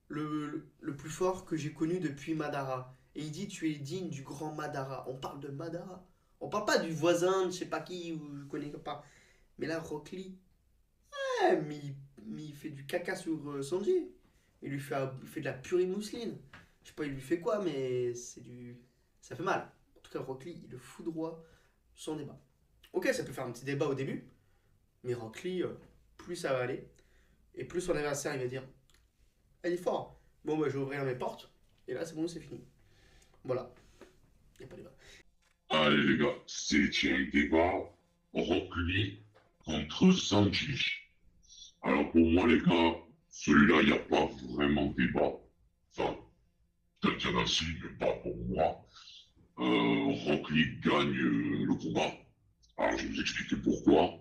Speaker 3: le plus fort que j'ai connu depuis Madara. Et il dit, tu es digne du grand Madara. On parle de Madara. On parle pas du voisin, de je sais pas qui, ou je connais pas. Mais là, Rock Lee, ouais, mais il fait du caca sur Sanji. Il fait de la purée mousseline. Je sais pas, il lui fait quoi, mais c'est du. Ça fait mal. En tout cas, Rock Lee, il le foudroie sans débat. Ok, ça peut faire un petit débat au début, mais Rock Lee, plus ça va aller, et plus son adversaire il va dire elle est fort. Bon, bah, je vais ouvrir mes portes, et là, c'est bon, c'est fini. Voilà. Y a pas de débat.
Speaker 2: Allez les gars, c'est un débat Rock Lee contre Sanji. Alors pour moi les gars, celui-là, il n'y a pas vraiment de débat. Enfin, peut-être qu'il y en a aussi, mais pas pour moi. Rock Lee gagne le combat. Alors je vais vous expliquer pourquoi.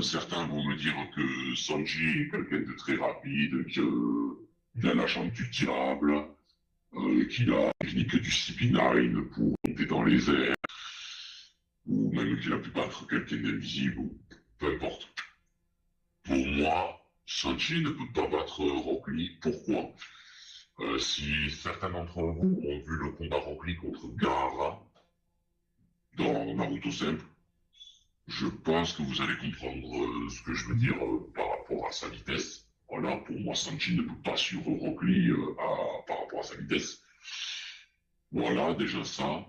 Speaker 2: Certains vont me dire que Sanji est quelqu'un de très rapide, qu'il a la jambe du diable, qu'il a la technique du CP9 pour monter dans les airs, ou même qu'il a pu battre quelqu'un d'invisible, ou peu importe. Pour moi, Sanji ne peut pas battre Rock Lee. Pourquoi? Si certains d'entre vous ont vu le combat Rock Lee contre Gaara dans Naruto Simple, je pense que vous allez comprendre ce que je veux dire par rapport à sa vitesse. Voilà, pour moi, Sanji ne peut pas suivre Rock Lee par rapport à sa vitesse. Voilà, déjà ça.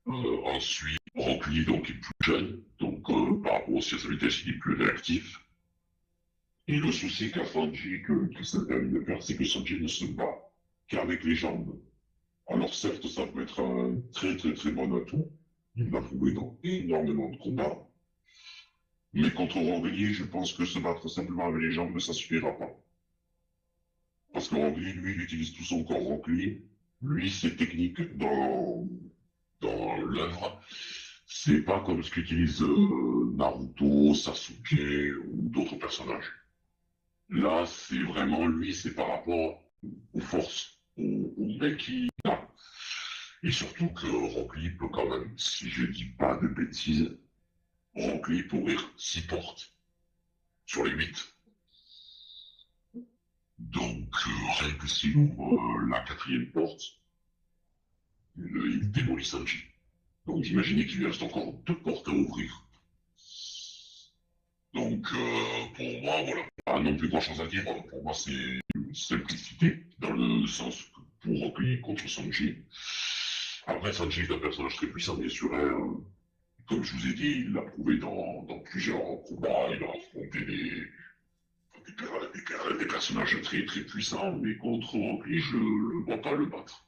Speaker 2: Ensuite, Rock Lee donc, est plus jeune, donc par rapport aussi à sa vitesse, il est plus réactif. Et le souci qu'a Sanji, que ça termine de faire, c'est que Sanji ne se bat qu'avec les jambes. Alors certes, ça peut être un très très très bon atout. Il l'a prouvé dans énormément de combats. Mais contre Rangli, je pense que se battre simplement avec les jambes, ça suffira pas. Parce que Rangli, lui, il utilise tout son corps rempli. Lui, ses techniques dans l'œuvre, c'est pas comme ce qu'utilisent Naruto, Sasuke ou d'autres personnages. Là, c'est vraiment lui, c'est par rapport aux forces, au mec qu'il a. Et surtout que Rock Lee peut quand même, si je dis pas de bêtises, Rock Lee peut ouvrir 6 portes sur les 8. Donc, rien que s'il ouvre la 4e porte, il démolit Sanji. Donc, imaginez qu'il lui reste encore 2 portes à ouvrir. Donc, pour moi, voilà. Pas non plus grand chose à dire. Pour moi, c'est une simplicité, dans le sens que pour Rock Lee contre Sanji. Après, Sanji est un personnage très puissant, bien sûr. Hein. Comme je vous ai dit, il l'a prouvé dans plusieurs combats. Il a affronté des personnages très très puissants, mais contre Rock Lee, je ne vois pas le battre.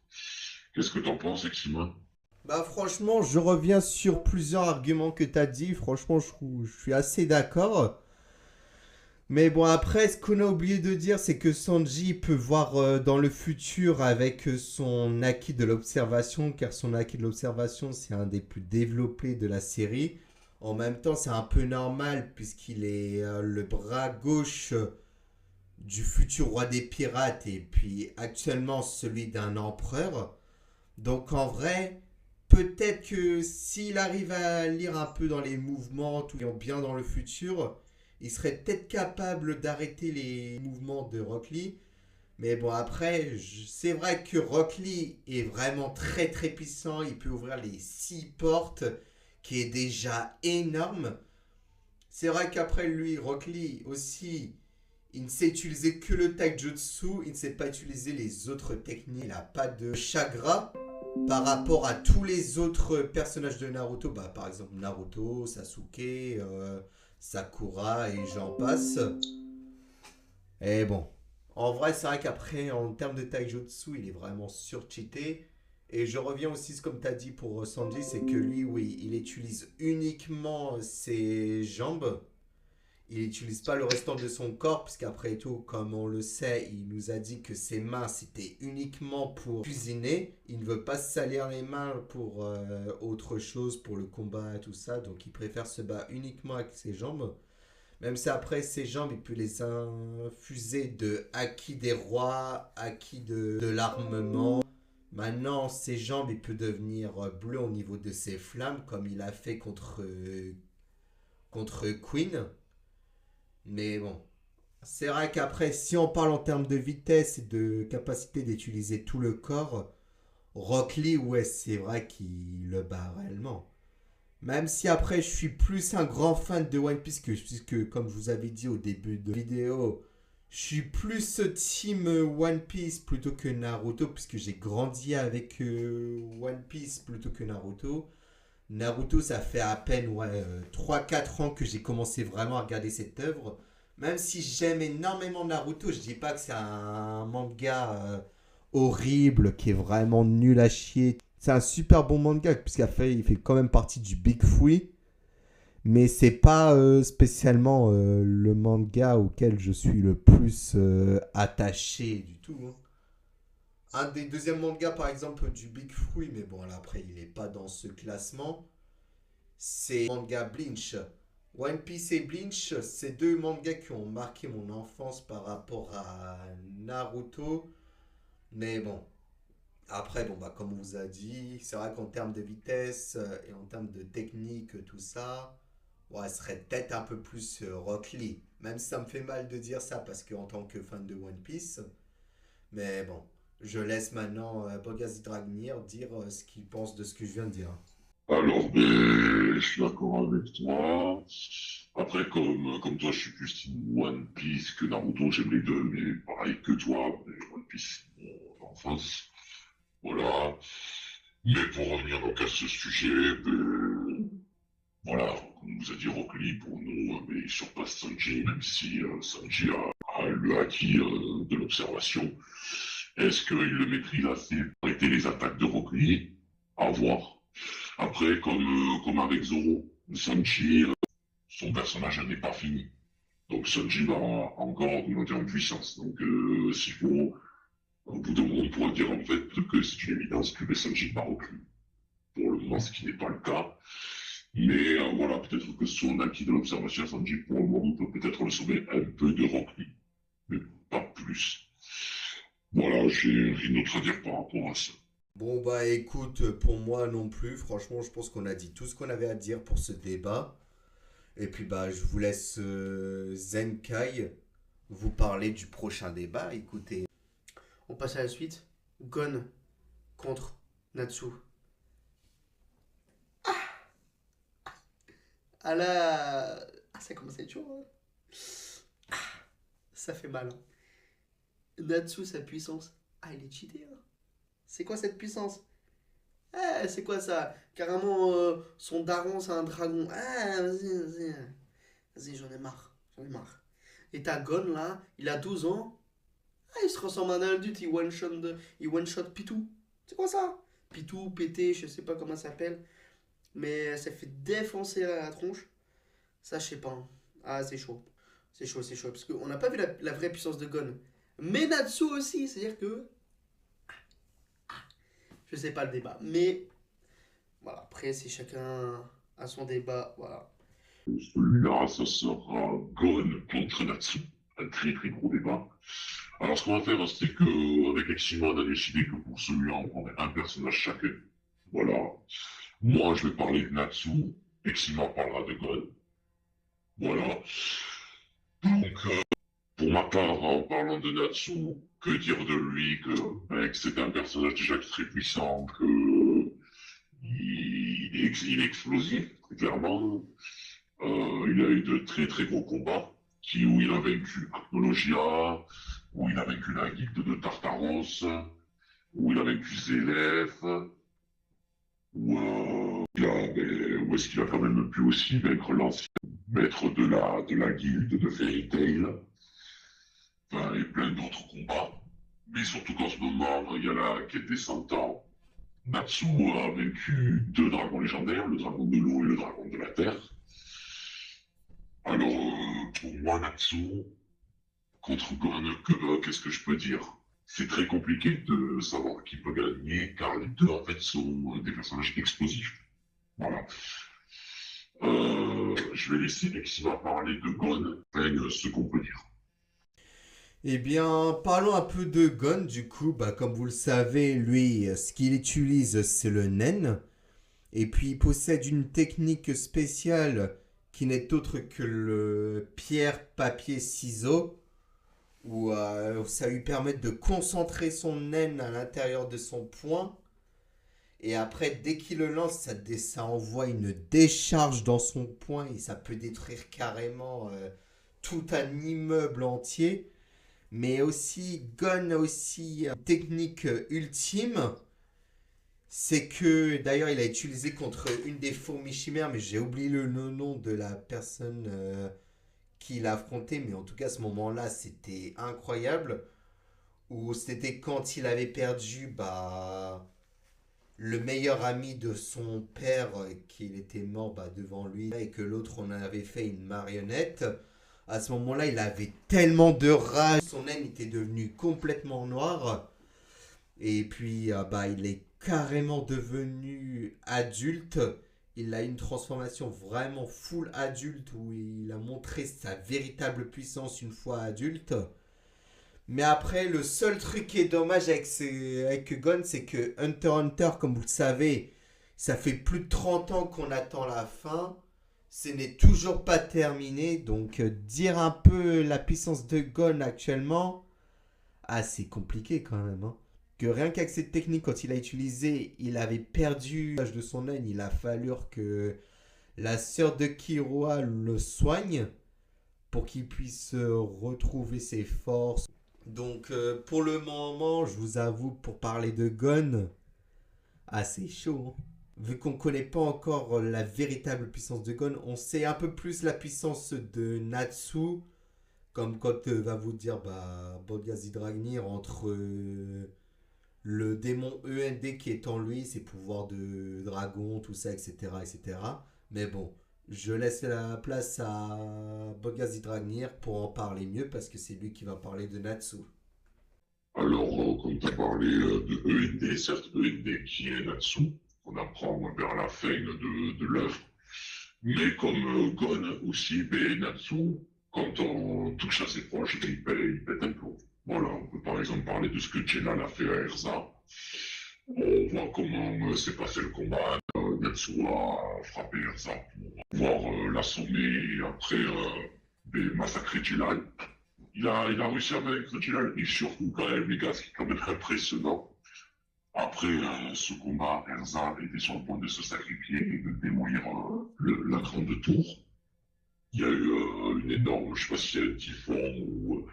Speaker 2: Qu'est-ce que t'en penses, Exima?
Speaker 1: Bah franchement, je reviens sur plusieurs arguments que tu as dit. Franchement, je suis assez d'accord. Mais bon, après, ce qu'on a oublié de dire, c'est que Sanji peut voir dans le futur avec son acquis de l'observation, car son acquis de l'observation, c'est un des plus développés de la série. En même temps, c'est un peu normal, puisqu'il est le bras gauche du futur roi des pirates, et puis actuellement celui d'un empereur. Donc en vrai, peut-être que s'il arrive à lire un peu dans les mouvements, tout bien dans le futur, il serait peut-être capable d'arrêter les mouvements de Rock Lee. Mais bon, après, c'est vrai que Rock Lee est vraiment très très puissant. Il peut ouvrir les 6 portes, qui est déjà énorme. C'est vrai qu'après lui, Rock Lee aussi, il ne sait utiliser que le taijutsu. Il ne sait pas utiliser les autres techniques. Il n'a pas de chakra par rapport à tous les autres personnages de Naruto. Bah, par exemple, Naruto, Sasuke... Sakura et j'en passe. Et bon, en vrai, c'est vrai qu'après, en termes de taijutsu, il est vraiment surcheaté. Et je reviens aussi, comme tu as dit pour Sanji, c'est que lui, oui, il utilise uniquement ses jambes. Il n'utilise pas le restant de son corps, puisqu'après tout, comme on le sait, il nous a dit que ses mains, c'était uniquement pour cuisiner. Il ne veut pas se salir les mains pour autre chose, pour le combat et tout ça. Donc il préfère se battre uniquement avec ses jambes. Même si après, ses jambes, il peut les infuser de acquis des rois, acquis de l'armement. Maintenant, ses jambes, il peut devenir bleu au niveau de ses flammes, comme il a fait contre Queen. Mais bon, c'est vrai qu'après, si on parle en termes de vitesse et de capacité d'utiliser tout le corps, Rock Lee, ouais, c'est vrai qu'il le bat réellement. Même si après, je suis plus un grand fan de One Piece, puisque comme je vous avais dit au début de la vidéo, je suis plus team One Piece plutôt que Naruto, puisque j'ai grandi avec One Piece plutôt que Naruto. Naruto, ça fait à peine 3-4 ans que j'ai commencé vraiment à regarder cette œuvre. Même si j'aime énormément Naruto, je dis pas que c'est un manga horrible, qui est vraiment nul à chier. C'est un super bon manga, il fait quand même partie du Big Three. Mais c'est pas spécialement le manga auquel je suis le plus attaché du tout. Hein. Un des deuxièmes mangas, par exemple, du Big Three, mais bon, là, après, il n'est pas dans ce classement, c'est manga Bleach. One Piece et Bleach, c'est 2 mangas qui ont marqué mon enfance par rapport à Naruto. Mais bon, après, bon, bah, comme on vous a dit, c'est vrai qu'en termes de vitesse et en termes de technique, tout ça, ouais, ce serait peut-être un peu plus Rock Lee. Même si ça me fait mal de dire ça, parce qu'en tant que fan de One Piece, mais bon. Je laisse maintenant Bogaz Dragnir dire ce qu'il pense de ce que je viens de dire.
Speaker 2: Alors, ben, je suis d'accord avec toi. Après, comme toi, je suis plus team One Piece que Naruto, j'aime les deux, mais pareil que toi, One Piece, mon enfance. Voilà. Mais pour revenir donc à ce sujet, ben, voilà, vous a dit Rock Lee pour nous, mais il surpasse Sanji, même si Sanji a le acquis de l'observation. Est-ce qu'il le maîtrise assez pour arrêter les attaques de Rock Lee? À voir. Après, comme avec Zoro, Sanji, son personnage n'est pas fini. Donc Sanji va encore monter en puissance. Donc s'il faut, au bout d'un moment, on pourra dire en fait que c'est une évidence que Sanji part au cul. Pour le moment, ce qui n'est pas le cas. Mais voilà, peut-être que son acquis de l'observation, Sanji, pour le moment, peut peut-être le sauver un peu de Rock Lee. Mais pas plus. Voilà, j'ai rien d'autre à dire par rapport à ça.
Speaker 1: Bon bah écoute, pour moi non plus, franchement je pense qu'on a dit tout ce qu'on avait à dire pour ce débat. Et puis bah je vous laisse Zenkai vous parler du prochain débat. Écoutez.
Speaker 3: On passe à la suite. Gon contre Natsu. Ah là. Ah, ça commence à être chaud. Hein. Ah, ça fait mal. Hein. Natsu, sa puissance. Ah, il est cheaté. Hein. C'est quoi cette puissance? Ah, c'est quoi ça? Carrément, son daron, c'est un dragon. Ah, vas-y, vas-y. Vas-y, j'en ai marre. J'en ai marre. Et t'as Gon là, il a 12 ans. Ah, il se transforme en adulte, il one-shot Pitou. C'est quoi ça? Pitou, pété, je sais pas comment ça s'appelle. Mais ça fait défoncer la tronche. Ça, je sais pas. Hein. Ah, c'est chaud. C'est chaud, c'est chaud. Parce qu'on n'a pas vu la vraie puissance de Gon. Mais Natsu aussi, c'est-à-dire que. Je sais pas le débat. Mais. Voilà, après, si chacun a son débat, voilà.
Speaker 2: Celui-là, ça sera Gon contre Natsu. Un très très gros débat. Alors ce qu'on va faire, c'est que avec Exima, on a décidé que pour celui-là, on prendrait un personnage chacun. Voilà. Moi, je vais parler de Natsu. Exima parlera de Gon. Voilà. Donc, pour ma part, en parlant de Natsu, que dire de lui que c'est un personnage déjà très puissant, il est explosif, très clairement. Il a eu de très très gros combats, où il a vaincu Arcnologia, où il a vaincu la guilde de Tartaros, où il a vaincu Zélef, où est-ce qu'il a quand même pu aussi vaincre l'ancien maître de la guilde de Fairy Tail, enfin, et plein d'autres combats. Mais surtout qu'en ce moment, il y a la quête des 100 ans. Natsu a vaincu deux dragons légendaires, le dragon de l'eau et le dragon de la terre. Alors, pour moi, Natsu, contre Gon, qu'est-ce que je peux dire? C'est très compliqué de savoir qui peut gagner, car les deux, en fait, sont des personnages explosifs. Voilà. Je vais laisser Exima parler de Gon, ce qu'on peut dire.
Speaker 1: Eh bien, parlons un peu de Gon, du coup, bah, comme vous le savez, lui, ce qu'il utilise, c'est le Nen. Et puis, il possède une technique spéciale qui n'est autre que le pierre, papier, ciseaux, où ça lui permet de concentrer son Nen à l'intérieur de son poing. Et après, dès qu'il le lance, ça envoie une décharge dans son poing et ça peut détruire carrément tout un immeuble entier. Mais aussi, Gon a aussi une technique ultime. C'est que, d'ailleurs, il a utilisé contre une des fourmis chimères, mais j'ai oublié le nom de la personne qui l'a affronté. Mais en tout cas, à ce moment-là, c'était incroyable. Ou c'était quand il avait perdu le meilleur ami de son père, qu'il était mort devant lui, et que l'autre en avait fait une marionnette. À ce moment-là, il avait tellement de rage. Son naine était devenu complètement noir. Et puis, il est carrément devenu adulte. Il a une transformation vraiment full adulte où il a montré sa véritable puissance une fois adulte. Mais après, le seul truc qui est dommage avec Gon, c'est que Hunter x Hunter, comme vous le savez, ça fait plus de 30 ans qu'on attend la fin. Ce n'est toujours pas terminé. Donc, dire un peu la puissance de Gon actuellement, c'est compliqué quand même. Hein. Que rien qu'avec cette technique, quand il a utilisé, il avait perdu l'âge de son âne. Il a fallu que la sœur de Killua le soigne pour qu'il puisse retrouver ses forces. Donc, pour le moment, je vous avoue, pour parler de Gon, c'est chaud. Hein. vu qu'on connaît pas encore la véritable puissance de Gon, on sait un peu plus la puissance de Natsu, comme quand va vous dire bah, Bodhgaz Dragnir entre le démon END qui est en lui, ses pouvoirs de dragon, tout ça, etc. etc. Mais bon, je laisse la place à Bodhgaz Dragnir pour en parler mieux parce que c'est lui qui va parler de Natsu.
Speaker 2: Alors, comme tu as parlé de END, certes END qui est Natsu, on apprend vers la fin de l'œuvre, mais comme Gon aussi, ben, Natsu, quand on touche à ses proches, il pète un plomb. Voilà, on peut par exemple parler de ce que Jelal a fait à Erza. On voit comment s'est passé le combat. Natsu a frappé Erza pour pouvoir l'assommer et après ben, massacrer Jelal. Il a réussi à vaincre Jelal et surtout quand même les gars, ce qui est quand même impressionnant. Après ce combat, Erza était sur le point de se sacrifier et de démolir la grande tour. Il y a eu une énorme, je sais pas si c'est un typhon ou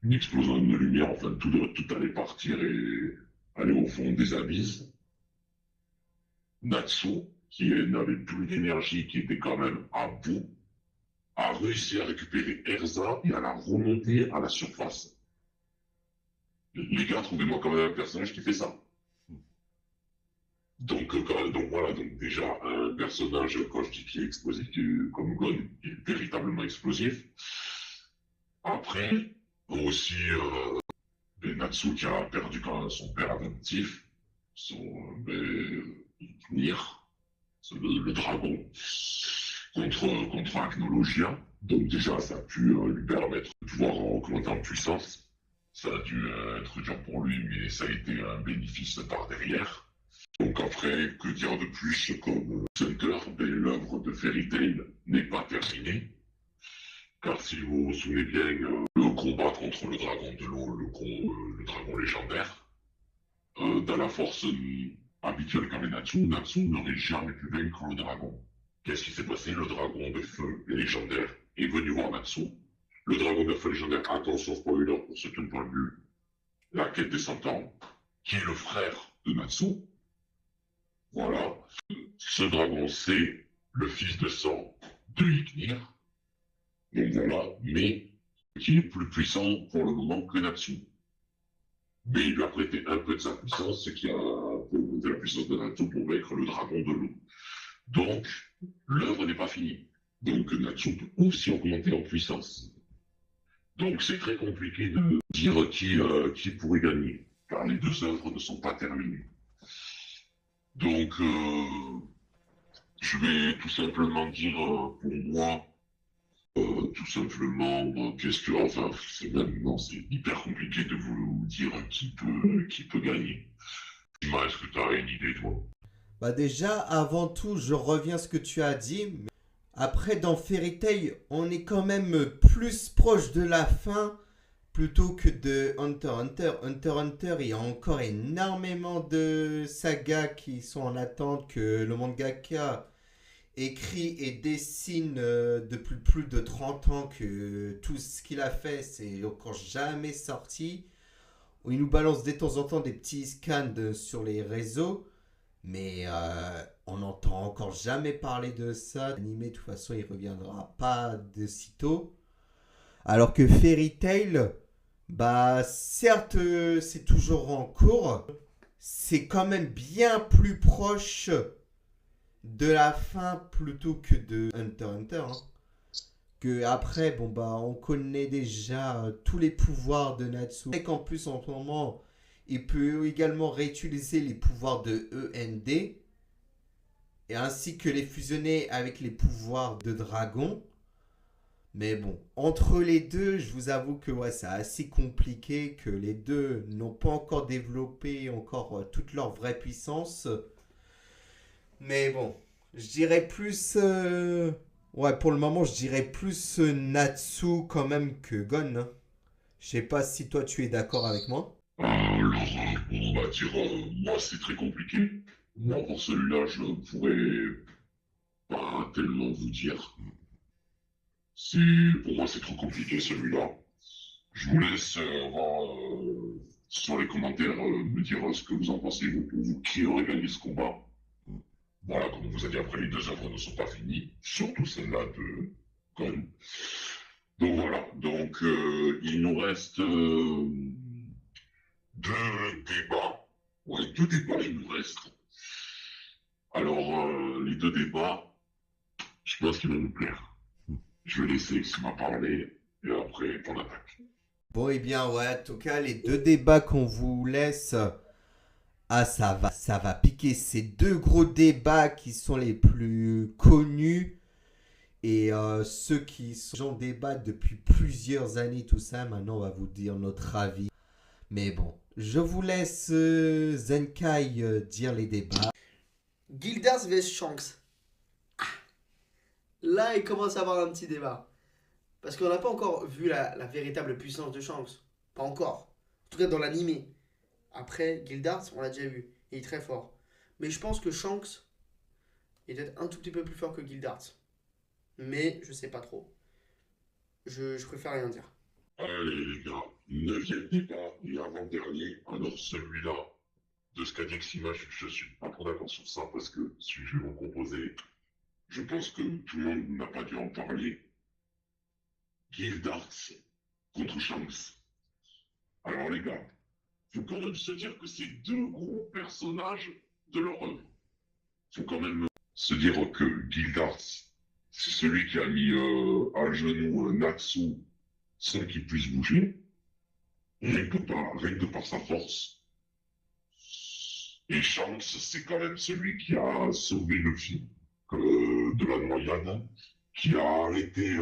Speaker 2: une explosion de lumière, enfin tout allait partir et aller au fond des abysses. Natsu, qui n'avait plus d'énergie, qui était quand même à bout, a réussi à récupérer Erza et à la remonter à la surface. Les gars, trouvez-moi quand même un personnage qui fait ça. Donc voilà, donc déjà un personnage, quand je dis qu'il est explosif, comme Gon, il est véritablement explosif. Après, aussi Natsu qui a perdu quand même son père adoptif, Nir, le dragon, contre Agnologia. Donc déjà, ça a pu lui permettre de pouvoir augmenter en puissance. Ça a dû être dur pour lui, mais ça a été un bénéfice par derrière. Donc après, que dire de plus comme Center, ben, l'œuvre de Fairy Tail n'est pas terminée. Car si vous vous souvenez bien, le combat contre le dragon de l'eau, le dragon légendaire, dans la force habituelle qu'avait Natsu, Natsu n'aurait jamais pu vaincre le dragon. Qu'est-ce qui s'est passé? Le dragon de feu légendaire est venu voir Natsu. Le dragon de feu légendaire, attention spoiler pour ceux qui n'ont pas vu la quête des 100 ans, qui est le frère de Natsu. Voilà. Ce dragon, c'est le fils de sang de Iknir. Donc voilà, mais qui est plus puissant pour le moment que Natsu. Mais il lui a prêté un peu de sa puissance, ce qui a augmenté la puissance de Natsu pour vaincre le dragon de l'eau. Donc, l'œuvre n'est pas finie. Donc Natsu peut aussi augmenter en puissance. Donc c'est très compliqué de dire qui pourrait gagner, car les deux œuvres ne sont pas terminées. Donc, je vais tout simplement dire pour moi, tout simplement, qu'est-ce que, enfin, c'est même, non, c'est hyper compliqué de vous dire qui peut gagner. Dis-moi, est-ce que tu as une idée, toi?
Speaker 1: Bah déjà, avant tout, je reviens à ce que tu as dit. Après, dans Fairy Tail, on est quand même plus proche de la fin plutôt que de Hunter x Hunter. Hunter x Hunter, il y a encore énormément de sagas qui sont en attente, que le mangaka écrit et dessine depuis plus de 30 ans, que tout ce qu'il a fait, c'est encore jamais sorti. Il nous balance de temps en temps des petits scans sur les réseaux, mais on n'entend encore jamais parler de ça. L'animé, de toute façon, il reviendra pas de sitôt. Alors que Fairy Tail, bah certes, c'est toujours en cours. C'est quand même bien plus proche de la fin plutôt que de Hunter x Hunter. Que après, bon bah, on connaît déjà tous les pouvoirs de Natsu. Et qu'en plus, en ce moment, il peut également réutiliser les pouvoirs de END. Et ainsi que les fusionner avec les pouvoirs de dragon. Mais bon, entre les deux, je vous avoue que ouais, c'est assez compliqué, que les deux n'ont pas encore développé encore toute leur vraie puissance. Mais bon, je dirais plus... Ouais, pour le moment, je dirais plus Natsu quand même que Gon. Hein. Je sais pas si toi tu es d'accord avec moi.
Speaker 2: Alors, on va dire, moi c'est très compliqué. Moi pour celui-là, je pourrais pas tellement vous dire. Pour moi c'est trop compliqué celui-là. Je vous laisse sur les commentaires me dire ce que vous en pensez, vous qui aurait gagné ce combat. Voilà, comme on vous a dit, après les deux œuvres ne sont pas finies, surtout celle-là de Gon. Donc voilà, donc il nous reste deux débats. Ouais, deux débats il nous reste. Alors, les deux débats, je pense qu'ils vont nous plaire. Je vais laisser Xima parler et après on attaque.
Speaker 1: Bon, et bien, ouais, en tout cas, les deux débats qu'on vous laisse, ah, ça va piquer. Ces deux gros débats qui sont les plus connus et ceux qui sont en débat depuis plusieurs années, tout ça. Maintenant, on va vous dire notre avis. Mais bon, je vous laisse Zenkai dire les débats.
Speaker 3: Gildas vs Shanks. Là, il commence à avoir un petit débat. Parce qu'on n'a pas encore vu la véritable puissance de Shanks. Pas encore. En tout cas, dans l'animé. Après, Gildas, on l'a déjà vu. Il est très fort. Mais je pense que Shanks est peut-être un tout petit peu plus fort que Gildas. Mais je sais pas trop. Je préfère rien dire.
Speaker 2: Allez les gars, 9e débat et avant-dernier. Alors celui-là, de ce qu'a dit Xima, je suis pas trop d'accord sur ça parce que si je vais vous proposer, je pense que tout le monde n'a pas dû en parler. Gildarts contre Shanks. Alors les gars, faut quand même se dire que c'est deux gros personnages de leur œuvre. Faut quand même se dire que Gildarts, c'est celui qui a mis à genoux Natsu sans qu'il puisse bouger, rien que par sa force. Et Shanks, c'est quand même celui qui a sauvé Luffy de la noyade, qui a arrêté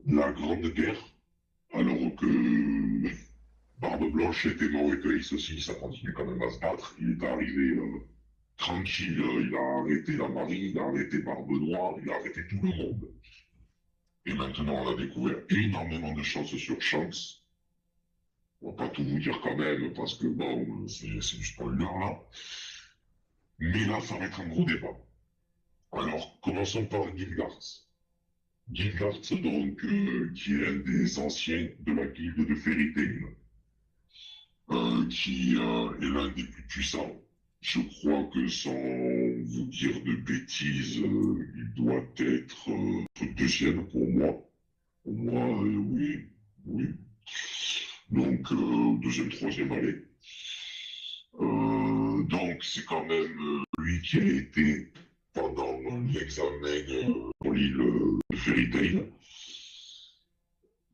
Speaker 2: la Grande Guerre, alors que Barbe Blanche était mort et que Ace aussi, ça continue quand même à se battre. Il est arrivé tranquille, il a arrêté la marine, il a arrêté Barbe Noire, il a arrêté tout le monde. Et maintenant, on a découvert énormément de choses sur Shanks. On va pas tout vous dire quand même, parce que bon, c'est du spoiler là. Mais là, ça va être un gros débat. Alors, commençons par Gildarts. Gildarts, donc, qui est un des anciens de la guilde de Fairy Tail, qui est l'un des plus puissants. Je crois que sans vous dire de bêtises, il doit être deuxième pour moi. Pour moi, oui, oui. Donc, deuxième, troisième, allez. Donc, c'est quand même lui qui a été pendant l'examen pour l'île de Fairy Tail.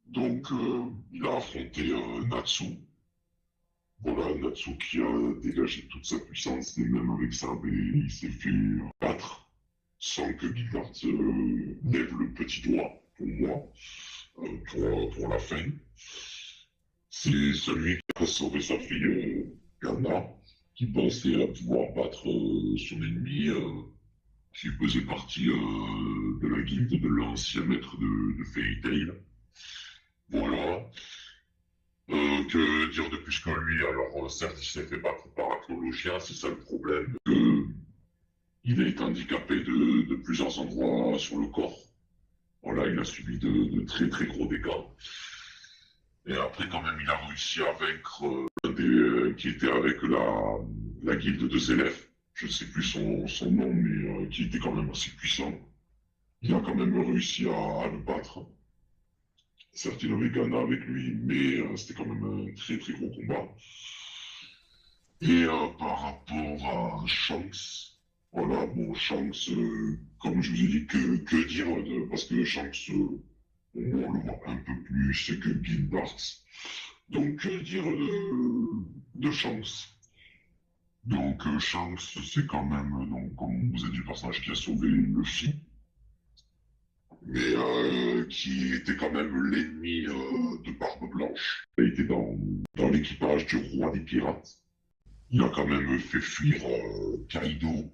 Speaker 2: Donc, il a affronté Natsu. Voilà, Natsu qui a dégagé toute sa puissance, et même avec ça, il s'est fait battre sans que Gildarts lève le petit doigt pour moi, pour la fin. C'est celui qui a sauvé sa fille Gana, qui pensait à pouvoir battre son ennemi, qui faisait partie de la guilde de l'ancien maître de Fairy Tail. Voilà. Que dire de plus que lui? Alors, certes, il s'est fait battre par Acnologia, c'est ça le problème. Il est handicapé de plusieurs endroits sur le corps. Voilà, il a subi de très très gros dégâts. Et après, quand même, il a réussi à vaincre qui était avec la guilde de Zélef. Je ne sais plus son nom, mais qui était quand même assez puissant. Il a quand même réussi à le battre. Certes, il avait Gana avec lui, mais c'était quand même un très très gros combat. Et par rapport à Shanks, voilà, bon, Shanks, comme je vous ai dit, que dire parce que Shanks, on le voit un peu plus que Gildarts. Donc, que dire de Shanks? Donc, Shanks, c'est quand même, donc, comme on vous a dit, le personnage qui a sauvé Luffy, mais qui était quand même l'ennemi de Barbe Blanche. Il a été dans l'équipage du roi des pirates. Il a quand même fait fuir Kaido,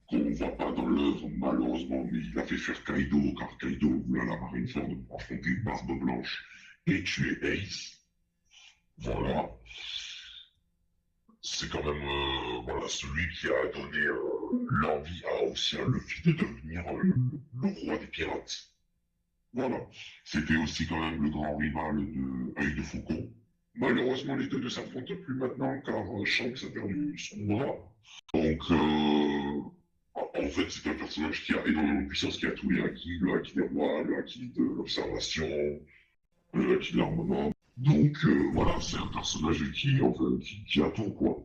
Speaker 2: qu'on ne voit pas dans l'œuvre malheureusement, mais il a fait fuir Kaido, car Kaido voulait à la Marineford affronter Barbe Blanche et tuer Ace. Voilà. C'est quand même voilà, celui qui a donné l'envie à aussi à Luffy de devenir le roi des pirates. Voilà. C'était aussi quand même le grand rival de Œil de Faucon. Malheureusement, les deux ne s'affrontent plus maintenant car Shanks a perdu son bras. Donc, En fait, c'est un personnage qui a énormément de puissance, qui a tous les acquis, le acquis des rois, le acquis de l'observation, le acquis de l'armement. Donc voilà, c'est un personnage qui a tout, quoi.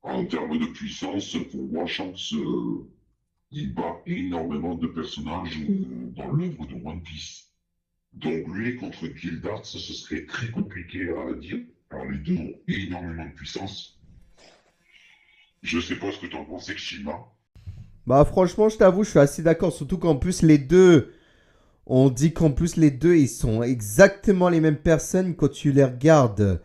Speaker 2: En termes de puissance, pour moi, Shanks, il bat énormément de personnages dans l'œuvre de One Piece. Donc lui contre Gildarts, ce serait très compliqué à dire. Alors les deux ont énormément de puissance. Je sais pas ce que t'en penses, Shima.
Speaker 1: Bah franchement, je t'avoue, je suis assez d'accord. Surtout qu'en plus, les deux, on dit qu'en plus, les deux, ils sont exactement les mêmes personnes quand tu les regardes.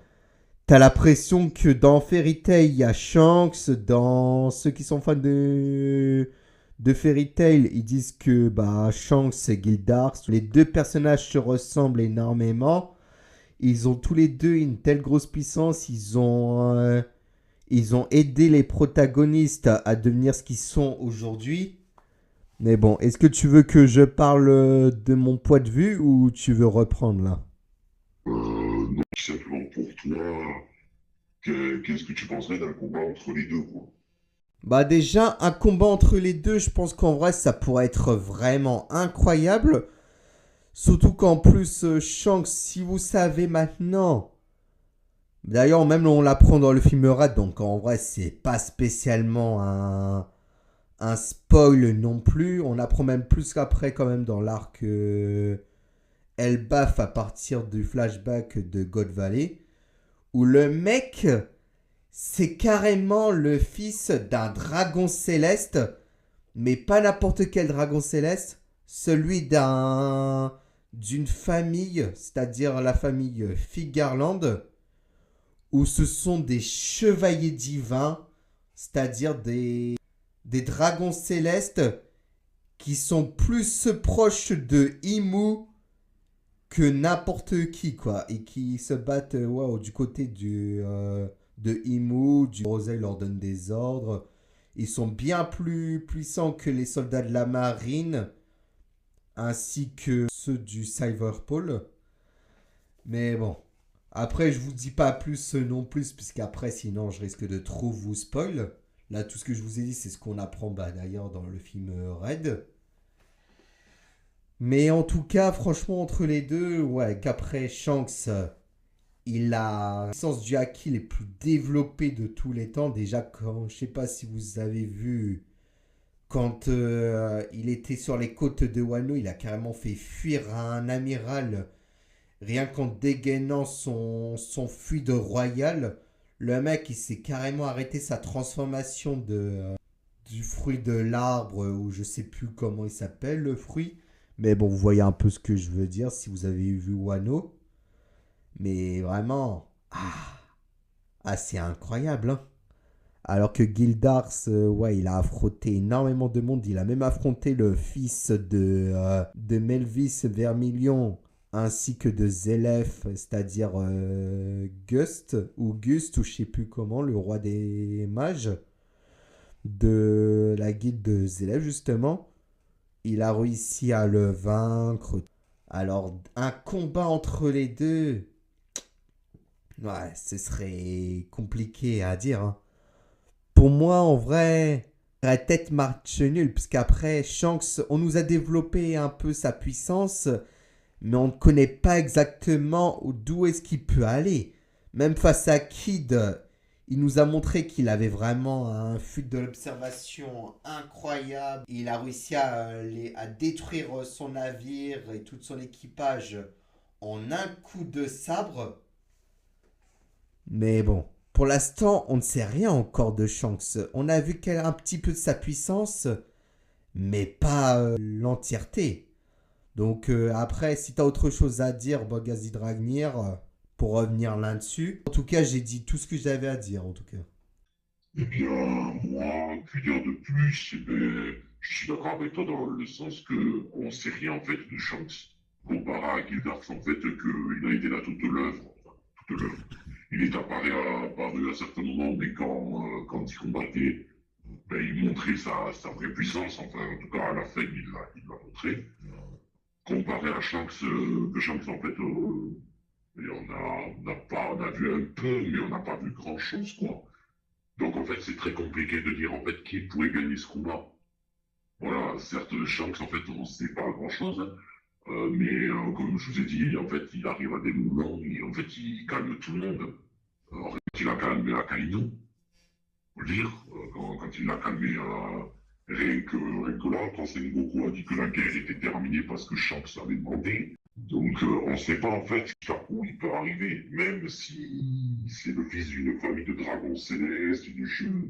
Speaker 1: T'as l'impression que dans Fairy Tail, il y a Shanks. Dans ceux qui sont fans de Fairy Tail, ils disent que bah, Shanks et Gildarts, les deux personnages se ressemblent énormément. Ils ont tous les deux une telle grosse puissance. Ils ont aidé les protagonistes à devenir ce qu'ils sont aujourd'hui. Mais bon, est-ce que tu veux que je parle de mon point de vue ou tu veux reprendre là?
Speaker 2: Non, simplement pour toi, qu'est-ce que tu penserais d'un combat entre les deux, quoi?
Speaker 1: Bah déjà, un combat entre les deux, je pense qu'en vrai, ça pourrait être vraiment incroyable. Surtout qu'en plus, Shanks, si vous savez maintenant... D'ailleurs, même on l'apprend dans le film Red, donc en vrai, c'est pas spécialement un spoil non plus. On apprend même plus qu'après quand même dans l'arc Elbaf à partir du flashback de God Valley. Où le mec, c'est carrément le fils d'un dragon céleste. Mais pas n'importe quel dragon céleste. Celui d'une famille, c'est-à-dire la famille Figarland, où ce sont des chevaliers divins, c'est-à-dire des dragons célestes qui sont plus proches de Imu que n'importe qui, quoi. Et qui se battent du côté de Imu, du Rosé leur donne des ordres. Ils sont bien plus puissants que les soldats de la marine, ainsi que ceux du Cyberpole. Mais bon, après, je vous dis pas plus non plus, puisqu'après, sinon, je risque de trop vous spoil. Là, tout ce que je vous ai dit, c'est ce qu'on apprend d'ailleurs dans le film Red. Mais en tout cas, franchement, entre les deux, ouais, qu'après Shanks, il a la puissance du haki les plus développées de tous les temps. Déjà, quand, je sais pas si vous avez vu, quand il était sur les côtes de Wano, il a carrément fait fuir un amiral. Rien qu'en dégainant son fluide royal, le mec, il s'est carrément arrêté sa transformation du fruit de l'arbre, ou je sais plus comment il s'appelle, le fruit. Mais bon, vous voyez un peu ce que je veux dire si vous avez vu Wano. Mais vraiment, c'est incroyable, hein. Alors que Gildarts, ouais, il a affronté énormément de monde. Il a même affronté le fils de Melvis Vermilion, ainsi que de Zelef, c'est-à-dire Gust, ou je sais plus comment, le roi des mages, de la guilde de Zelef, justement. Il a réussi à le vaincre. Alors, un combat entre les deux, ouais, ce serait compliqué à dire, hein. Pour moi, en vrai, la tête marche nulle, puisqu'après, Shanks, on nous a développé un peu sa puissance, mais on ne connaît pas exactement d'où est-ce qu'il peut aller. Même face à Kid, il nous a montré qu'il avait vraiment un fut de l'observation incroyable. Il a réussi à détruire son navire et tout son équipage en un coup de sabre. Mais bon, pour l'instant, on ne sait rien encore de Shanks. On a vu un petit peu de sa puissance, mais pas l'entièreté. Donc après, si tu as autre chose à dire, Bogazi Dragnir, pour revenir là-dessus. En tout cas, j'ai dit tout ce que j'avais à dire, en tout cas.
Speaker 2: Eh bien, moi, que dire de plus? Eh ben, je suis d'accord avec toi dans le sens que on sait rien en fait de Shanks comparé à Gildarts en fait qu'il a été là toute l'œuvre. Enfin, toute l'œuvre. Il est apparu à certains moments, mais quand il combattait, ben, il montrait sa vraie puissance. Enfin, en tout cas, à la fin, il l'a montré. Comparé à Shanks, que Shanks en fait, et on a vu un peu, mais on n'a pas vu grand chose, quoi. Donc en fait, c'est très compliqué de dire en fait qui pourrait gagner ce combat. Voilà, certes, Shanks, en fait, on ne sait pas grand-chose, hein. Comme je vous ai dit, en fait, il arrive à des moments où en fait, il calme tout le monde. En fait, il a calmé Akainu, faut le dire, quand il l'a calmé, rien que là, quand Sengoku a dit que la guerre était terminée parce que Shanks avait demandé. Donc, on ne sait pas en fait jusqu'à où il peut arriver, même si c'est le fils d'une famille de dragons célestes, de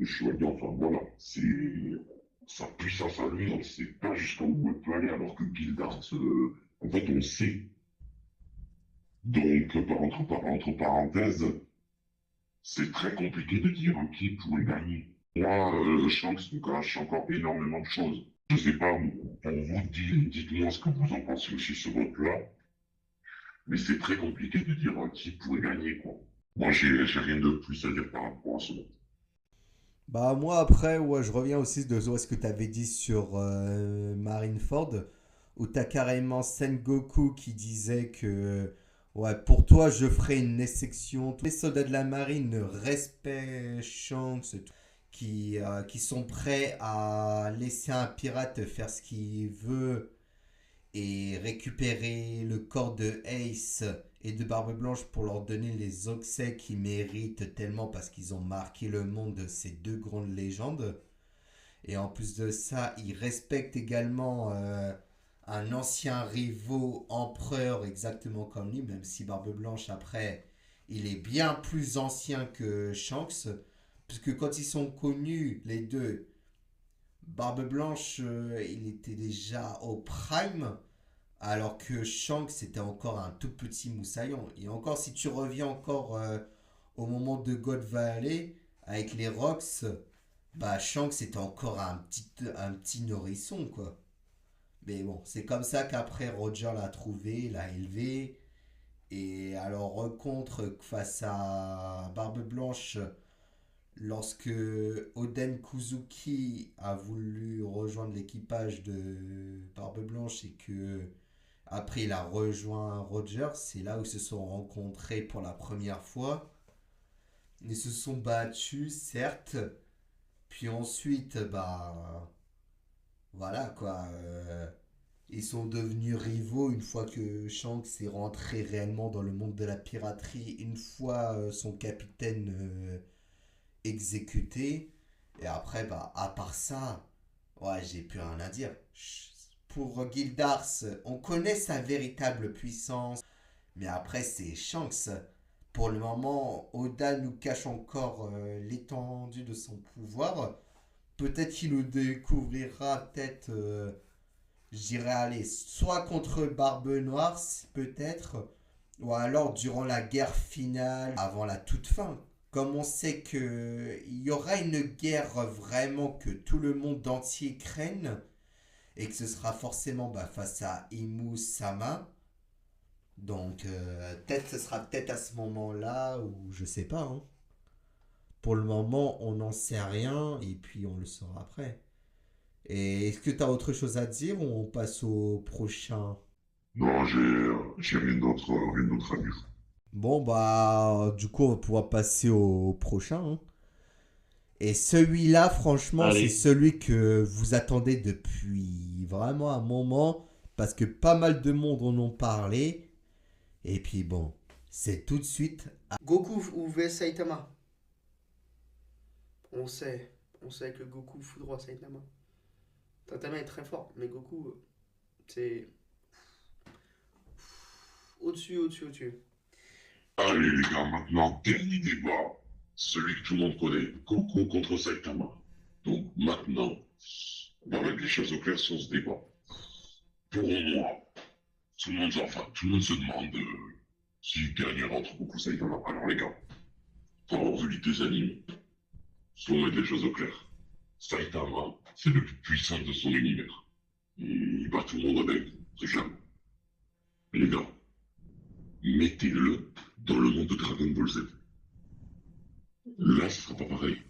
Speaker 2: chevaliers, enfin voilà, c'est sa puissance à lui, on ne sait pas jusqu'à où elle peut aller, alors que Gildart, en fait, on sait. Donc, entre parenthèses, c'est très compliqué de dire qui pourrait gagner. Moi, Shanks nous cache encore énormément de choses. Je sais pas, pour vous, dites-moi ce que vous en pensez aussi sur votre là. Mais c'est très compliqué de dire qui pourrait gagner, quoi. Moi, j'ai rien de plus à dire par rapport à ça.
Speaker 1: Bah moi après, ouais, je reviens aussi de ce que tu avais dit sur Marineford, où t'as carrément Sengoku qui disait que ouais, pour toi je ferai une exception. Tous les soldats de la marine respectent Shanks, qui sont prêts à laisser un pirate faire ce qu'il veut et récupérer le corps de Ace et de Barbe Blanche pour leur donner les obsèques qu'ils méritent tellement parce qu'ils ont marqué le monde de ces deux grandes légendes. Et en plus de ça, ils respectent également un ancien rivaux empereur exactement comme lui, même si Barbe Blanche après, il est bien plus ancien que Shanks, puisque quand ils sont connus, les deux, Barbe Blanche, il était déjà au prime, alors que Shanks c'était encore un tout petit moussaillon. Et encore, si tu reviens encore au moment de God Valley, avec les Rocks, bah Shanks était encore un petit nourrisson, quoi. Mais bon, c'est comme ça qu'après Roger l'a trouvé, l'a élevé. Et alors, rencontre face à Barbe Blanche, lorsque Oden Kuzuki a voulu rejoindre l'équipage de Barbe Blanche et que après il a rejoint Roger, c'est là où ils se sont rencontrés pour la première fois. Ils se sont battus, certes, puis ensuite, bah voilà quoi, ils sont devenus rivaux une fois que Shanks est rentré réellement dans le monde de la piraterie, une fois son capitaine exécuté. Et après, bah, à part ça, ouais, j'ai plus rien à dire. Pour Gildars, on connaît sa véritable puissance, mais après, c'est Shanks. Pour le moment, Oda nous cache encore l'étendue de son pouvoir. Peut-être qu'il nous découvrira, peut-être, je dirais, aller, soit contre Barbe Noire, peut-être, ou alors durant la guerre finale, avant la toute fin. Comme on sait qu'il y aura une guerre vraiment que tout le monde entier craigne, et que ce sera forcément bah, face à Imu Sama. Donc, peut-être ce sera peut-être à ce moment-là, ou je sais pas, hein. Pour le moment, on n'en sait rien, et puis on le saura après. Et est-ce que tu as autre chose à dire, ou on passe au prochain?
Speaker 2: Non, j'ai rien d'autre à dire.
Speaker 1: Bon, bah, du coup, on va pouvoir passer au prochain, hein. Et celui-là, franchement, c'est
Speaker 4: Allez,
Speaker 1: celui que vous attendez depuis vraiment un moment, parce que pas mal de monde en ont parlé. Et puis bon, c'est tout de suite.
Speaker 3: Goku ou vs Saitama. On sait que Goku foudroie Saitama. Saitama est très fort, mais Goku, c'est au-dessus, au-dessus, au-dessus.
Speaker 2: Allez les gars, maintenant, dernier débat. Celui que tout le monde connaît. Goku contre Saitama. Donc maintenant, on va mettre les choses au clair sur ce débat. Pour moi, tout le monde se demande qui gagnera entre Goku et Saitama. Alors les gars, pour avoir vu les deux animes, faut mettre les choses au clair. Saitama, c'est le plus puissant de son univers. Il bat tout le monde avec, c'est clair. Mais les gars, mettez-le dans le monde de Dragon Ball Z. Là, ce sera pas pareil.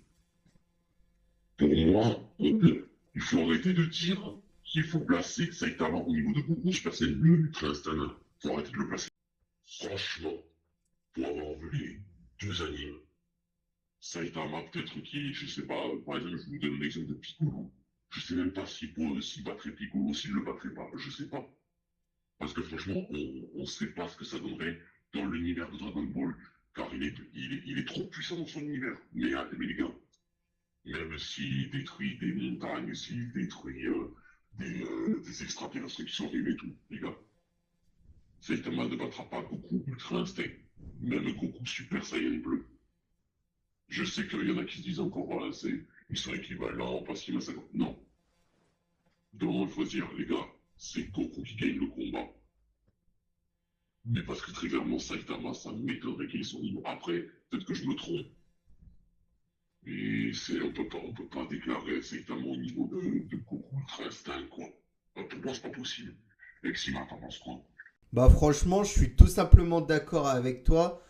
Speaker 2: Pour moi, il faut arrêter de dire qu'il faut placer Saitama au niveau de Goku. Je passais le Ultra Instinct. Il faut arrêter de le placer. Franchement, pour avoir vu les deux animes, Saitama, peut-être qui, je sais pas, par exemple, je vous donne l'exemple de Piccolo. Je sais même pas s'il battrait Piccolo, s'il le battrait pas, je sais pas. Parce que franchement, on sait pas ce que ça donnerait dans l'univers de Dragon Ball, car il est trop puissant dans son univers. Mais les gars, même s'il détruit des montagnes, s'il détruit des extraterrestres qui sont arrivés et tout, les gars, Saitama ne battra pas Goku Ultra Instinct, même Goku Super Saiyan Bleu. Je sais qu'il y en a qui se disent encore, voilà, ils sont équivalents parce qu'il va savoir. Non. Donc, il faut dire, les gars, c'est Goku qui gagne le combat. Mais parce que très clairement, Saitama, ça m'étonnerait qu'il ait son niveau. Après, peut-être que je me trompe. Mais on peut pas déclarer Saitama au niveau de Goku Ultra Instinct, quoi. Pour moi, c'est pas possible. Exima, t'en penses quoi?
Speaker 1: Bah franchement, je suis tout simplement d'accord avec toi.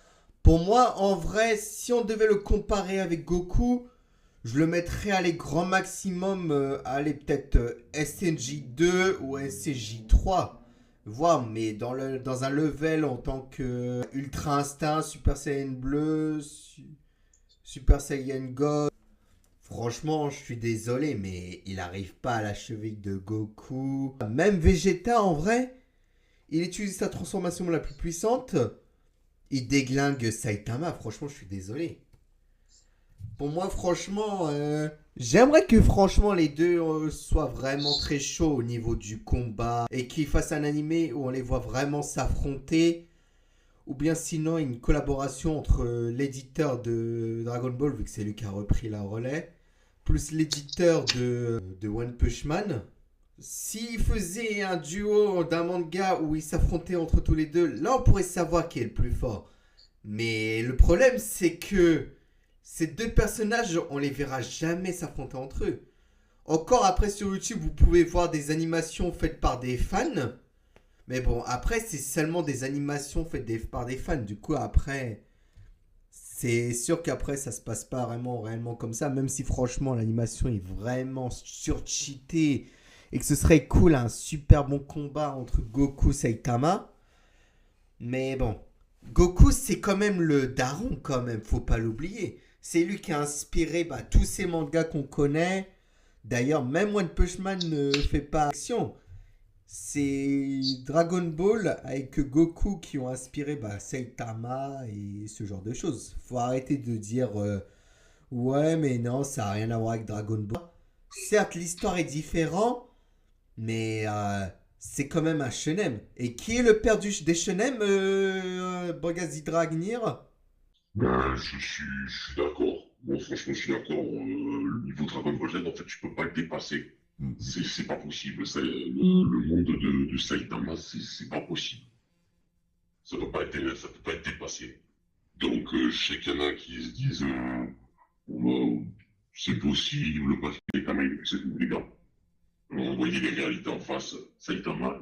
Speaker 1: Pour moi, en vrai, si on devait le comparer avec Goku, je le mettrais à les grand maximum, allez peut-être SNJ2 ou SCJ3. Voir, mais dans un level en tant que Ultra Instinct, Super Saiyan Bleu, Super Saiyan God. Franchement, je suis désolé, mais il arrive pas à la cheville de Goku. Même Vegeta, en vrai, il utilise sa transformation la plus puissante. Il déglingue Saitama. Franchement, je suis désolé. Pour moi, franchement, j'aimerais que franchement les deux soient vraiment très chauds au niveau du combat et qu'ils fassent un animé où on les voit vraiment s'affronter. Ou bien sinon une collaboration entre l'éditeur de Dragon Ball, vu que c'est lui qui a repris la relais, plus l'éditeur de One Punch Man. S'ils faisaient un duo d'un manga où ils s'affrontaient entre tous les deux, là on pourrait savoir qui est le plus fort. Mais le problème c'est que ces deux personnages, on les verra jamais s'affronter entre eux. Encore après sur YouTube, vous pouvez voir des animations faites par des fans. Mais bon, après, c'est seulement des animations faites par des fans. Du coup, après, c'est sûr qu'après, ça se passe pas réellement comme ça. Même si, franchement, l'animation est vraiment surcheatée. Et que ce serait cool, un super bon combat entre Goku et Saitama. Mais bon, Goku, c'est quand même le daron, quand même. Faut pas l'oublier. C'est lui qui a inspiré tous ces mangas qu'on connaît. D'ailleurs, même One Punch Man ne fait pas action. C'est Dragon Ball avec Goku qui ont inspiré Saitama et ce genre de choses. Faut arrêter de dire ouais mais non ça n'a rien à voir avec Dragon Ball. Certes l'histoire est différente mais c'est quand même un shonen. Et qui est le père des shonen Bogazzi Dragnir?
Speaker 2: Je suis d'accord. Bon, franchement, je suis d'accord. Le niveau Dragon Ball Z, en fait, tu peux pas le dépasser. C'est pas possible. Le monde de Saitama, c'est pas possible. Ça peut pas être dépassé. Donc, je sais qu'il y en a qui se disent, oh, c'est possible, parce que Saitama, il est plus les gars. On voyait les réalités en face. Saitama,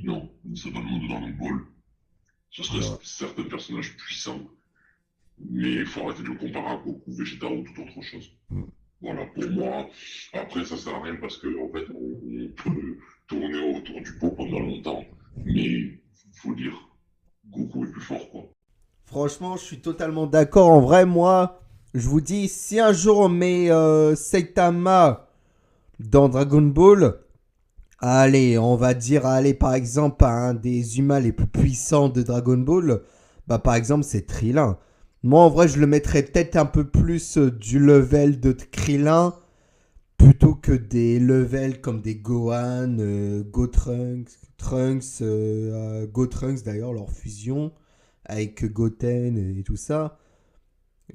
Speaker 2: non, ça dans le monde de Dragon Ball. Ce serait certains personnages puissants. Mais il faut arrêter de le comparer à Goku, Vegeta ou toute autre chose. Voilà, pour moi. Après, ça sert à rien parce que, en fait, on peut tourner autour du pot pendant longtemps. Mais, faut dire, Goku est plus fort, quoi.
Speaker 1: Franchement, je suis totalement d'accord. En vrai, moi, je vous dis, si un jour on met Saitama dans Dragon Ball, allez, on va dire, allez, par exemple, un des humains les plus puissants de Dragon Ball, par exemple, c'est Krillin. Moi, en vrai, je le mettrais peut-être un peu plus du level de Krillin plutôt que des levels comme des Gohan, Gotrunks, Gotrunks d'ailleurs, leur fusion avec Goten et tout ça.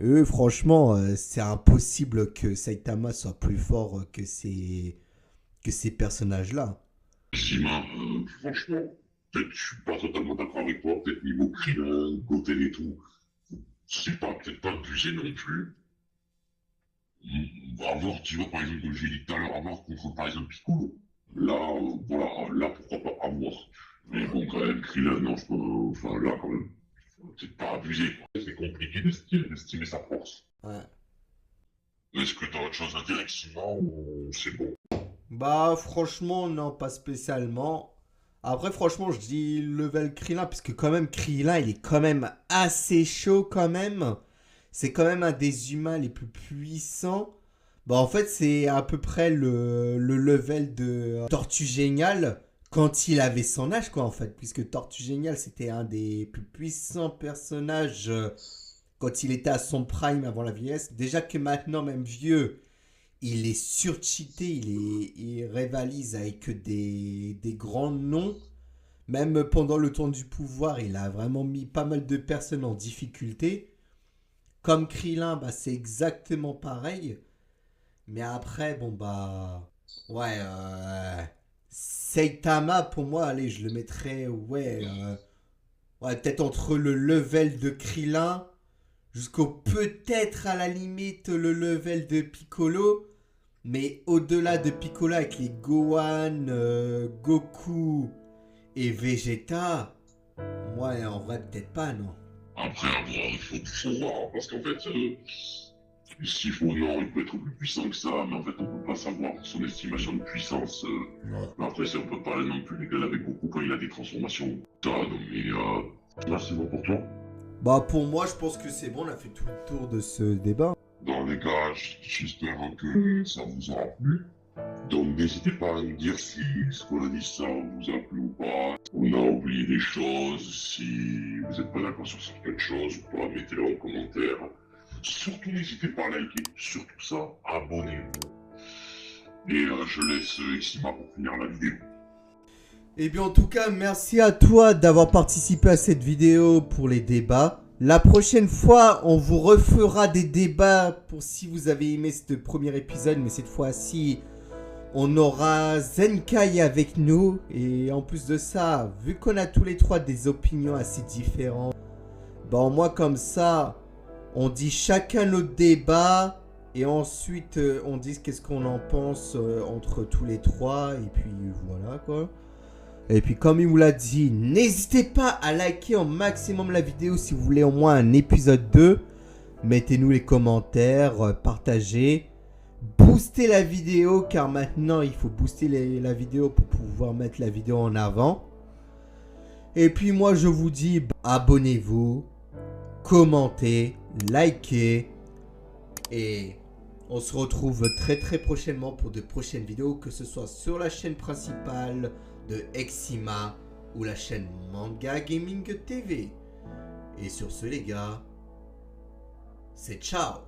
Speaker 1: Eux, franchement, c'est impossible que Saitama soit plus fort que ces personnages-là.
Speaker 2: Shima, franchement, peut-être je suis pas totalement d'accord avec toi. Peut-être niveau Krillin, Goten et tout. C'est pas, peut-être pas abusé non plus. On va voir, tu vois, par exemple, comme j'ai dit tout à l'heure, avoir contre, par exemple, Piccolo. Là, voilà, là, pourquoi pas avoir. Mais bon, quand même, Krillin, non, je peux, enfin, là, quand même, faut peut-être pas abuser, quoi. C'est compliqué d'estimer sa force.
Speaker 1: Ouais.
Speaker 2: Est-ce que t'as autre chose à dire, sinon, c'est bon?
Speaker 1: Franchement, non, pas spécialement. Après, franchement, je dis level Krillin, parce que quand même, Krillin, il est quand même assez chaud, quand même. c'est quand même un des humains les plus puissants. Bah en fait c'est à peu près le level de Tortue Géniale quand il avait son âge quoi en fait. Puisque Tortue Géniale c'était un des plus puissants personnages quand il était à son prime avant la vieillesse. Déjà que maintenant même vieux, il est surcheaté, il rivalise avec des grands noms. Même pendant le temps du pouvoir, il a vraiment mis pas mal de personnes en difficulté. Comme Krillin, bah, c'est exactement pareil. Mais après, bon bah... Ouais, Saitama, pour moi, allez, je le mettrais, ouais, peut-être entre le level de Krillin jusqu'au peut-être à la limite le level de Piccolo. Mais au-delà de Piccolo avec les Gohan, Goku et Vegeta, moi en vrai peut-être pas non.
Speaker 2: Après, à voir, faut voir, parce qu'en fait, s'il faut, non, il peut être plus puissant que ça, mais en fait, on peut pas savoir son estimation de puissance.
Speaker 1: Ouais.
Speaker 2: Mais après, on peut pas non plus l'égaler avec Goku quand il a des transformations. Donc, mais là, c'est bon pour toi.
Speaker 1: Bah pour moi je pense que c'est bon, on a fait tout le tour de ce débat.
Speaker 2: Dans les gars, j'espère que ça vous aura plu. Donc n'hésitez pas à nous dire si ce qu'on a dit ça vous a plu ou pas. On a oublié des choses, si vous n'êtes pas d'accord sur certaines choses ou pas, mettez-le en commentaire. Surtout n'hésitez pas à liker, surtout ça, abonnez-vous. Et je laisse Exima pour finir la vidéo.
Speaker 1: Et bien en tout cas merci à toi d'avoir participé à cette vidéo pour les débats. La prochaine fois on vous refera des débats pour si vous avez aimé ce premier épisode, mais cette fois-ci on aura Zenkai avec nous. Et en plus de ça, vu qu'on a tous les trois des opinions assez différentes, bah au moins comme ça on dit chacun notre débat. Et ensuite on dit qu'est-ce qu'on en pense entre tous les trois. Et puis voilà quoi. Et puis comme il vous l'a dit, n'hésitez pas à liker au maximum la vidéo si vous voulez au moins un épisode 2. Mettez-nous les commentaires, partagez. Boostez la vidéo car maintenant il faut booster la vidéo pour pouvoir mettre la vidéo en avant. Et puis moi je vous dis abonnez-vous, commentez, likez. Et on se retrouve très très prochainement pour de prochaines vidéos, que ce soit sur la chaîne principale de Exima ou la chaîne Manga Gaming TV. Et sur ce les gars, c'est ciao.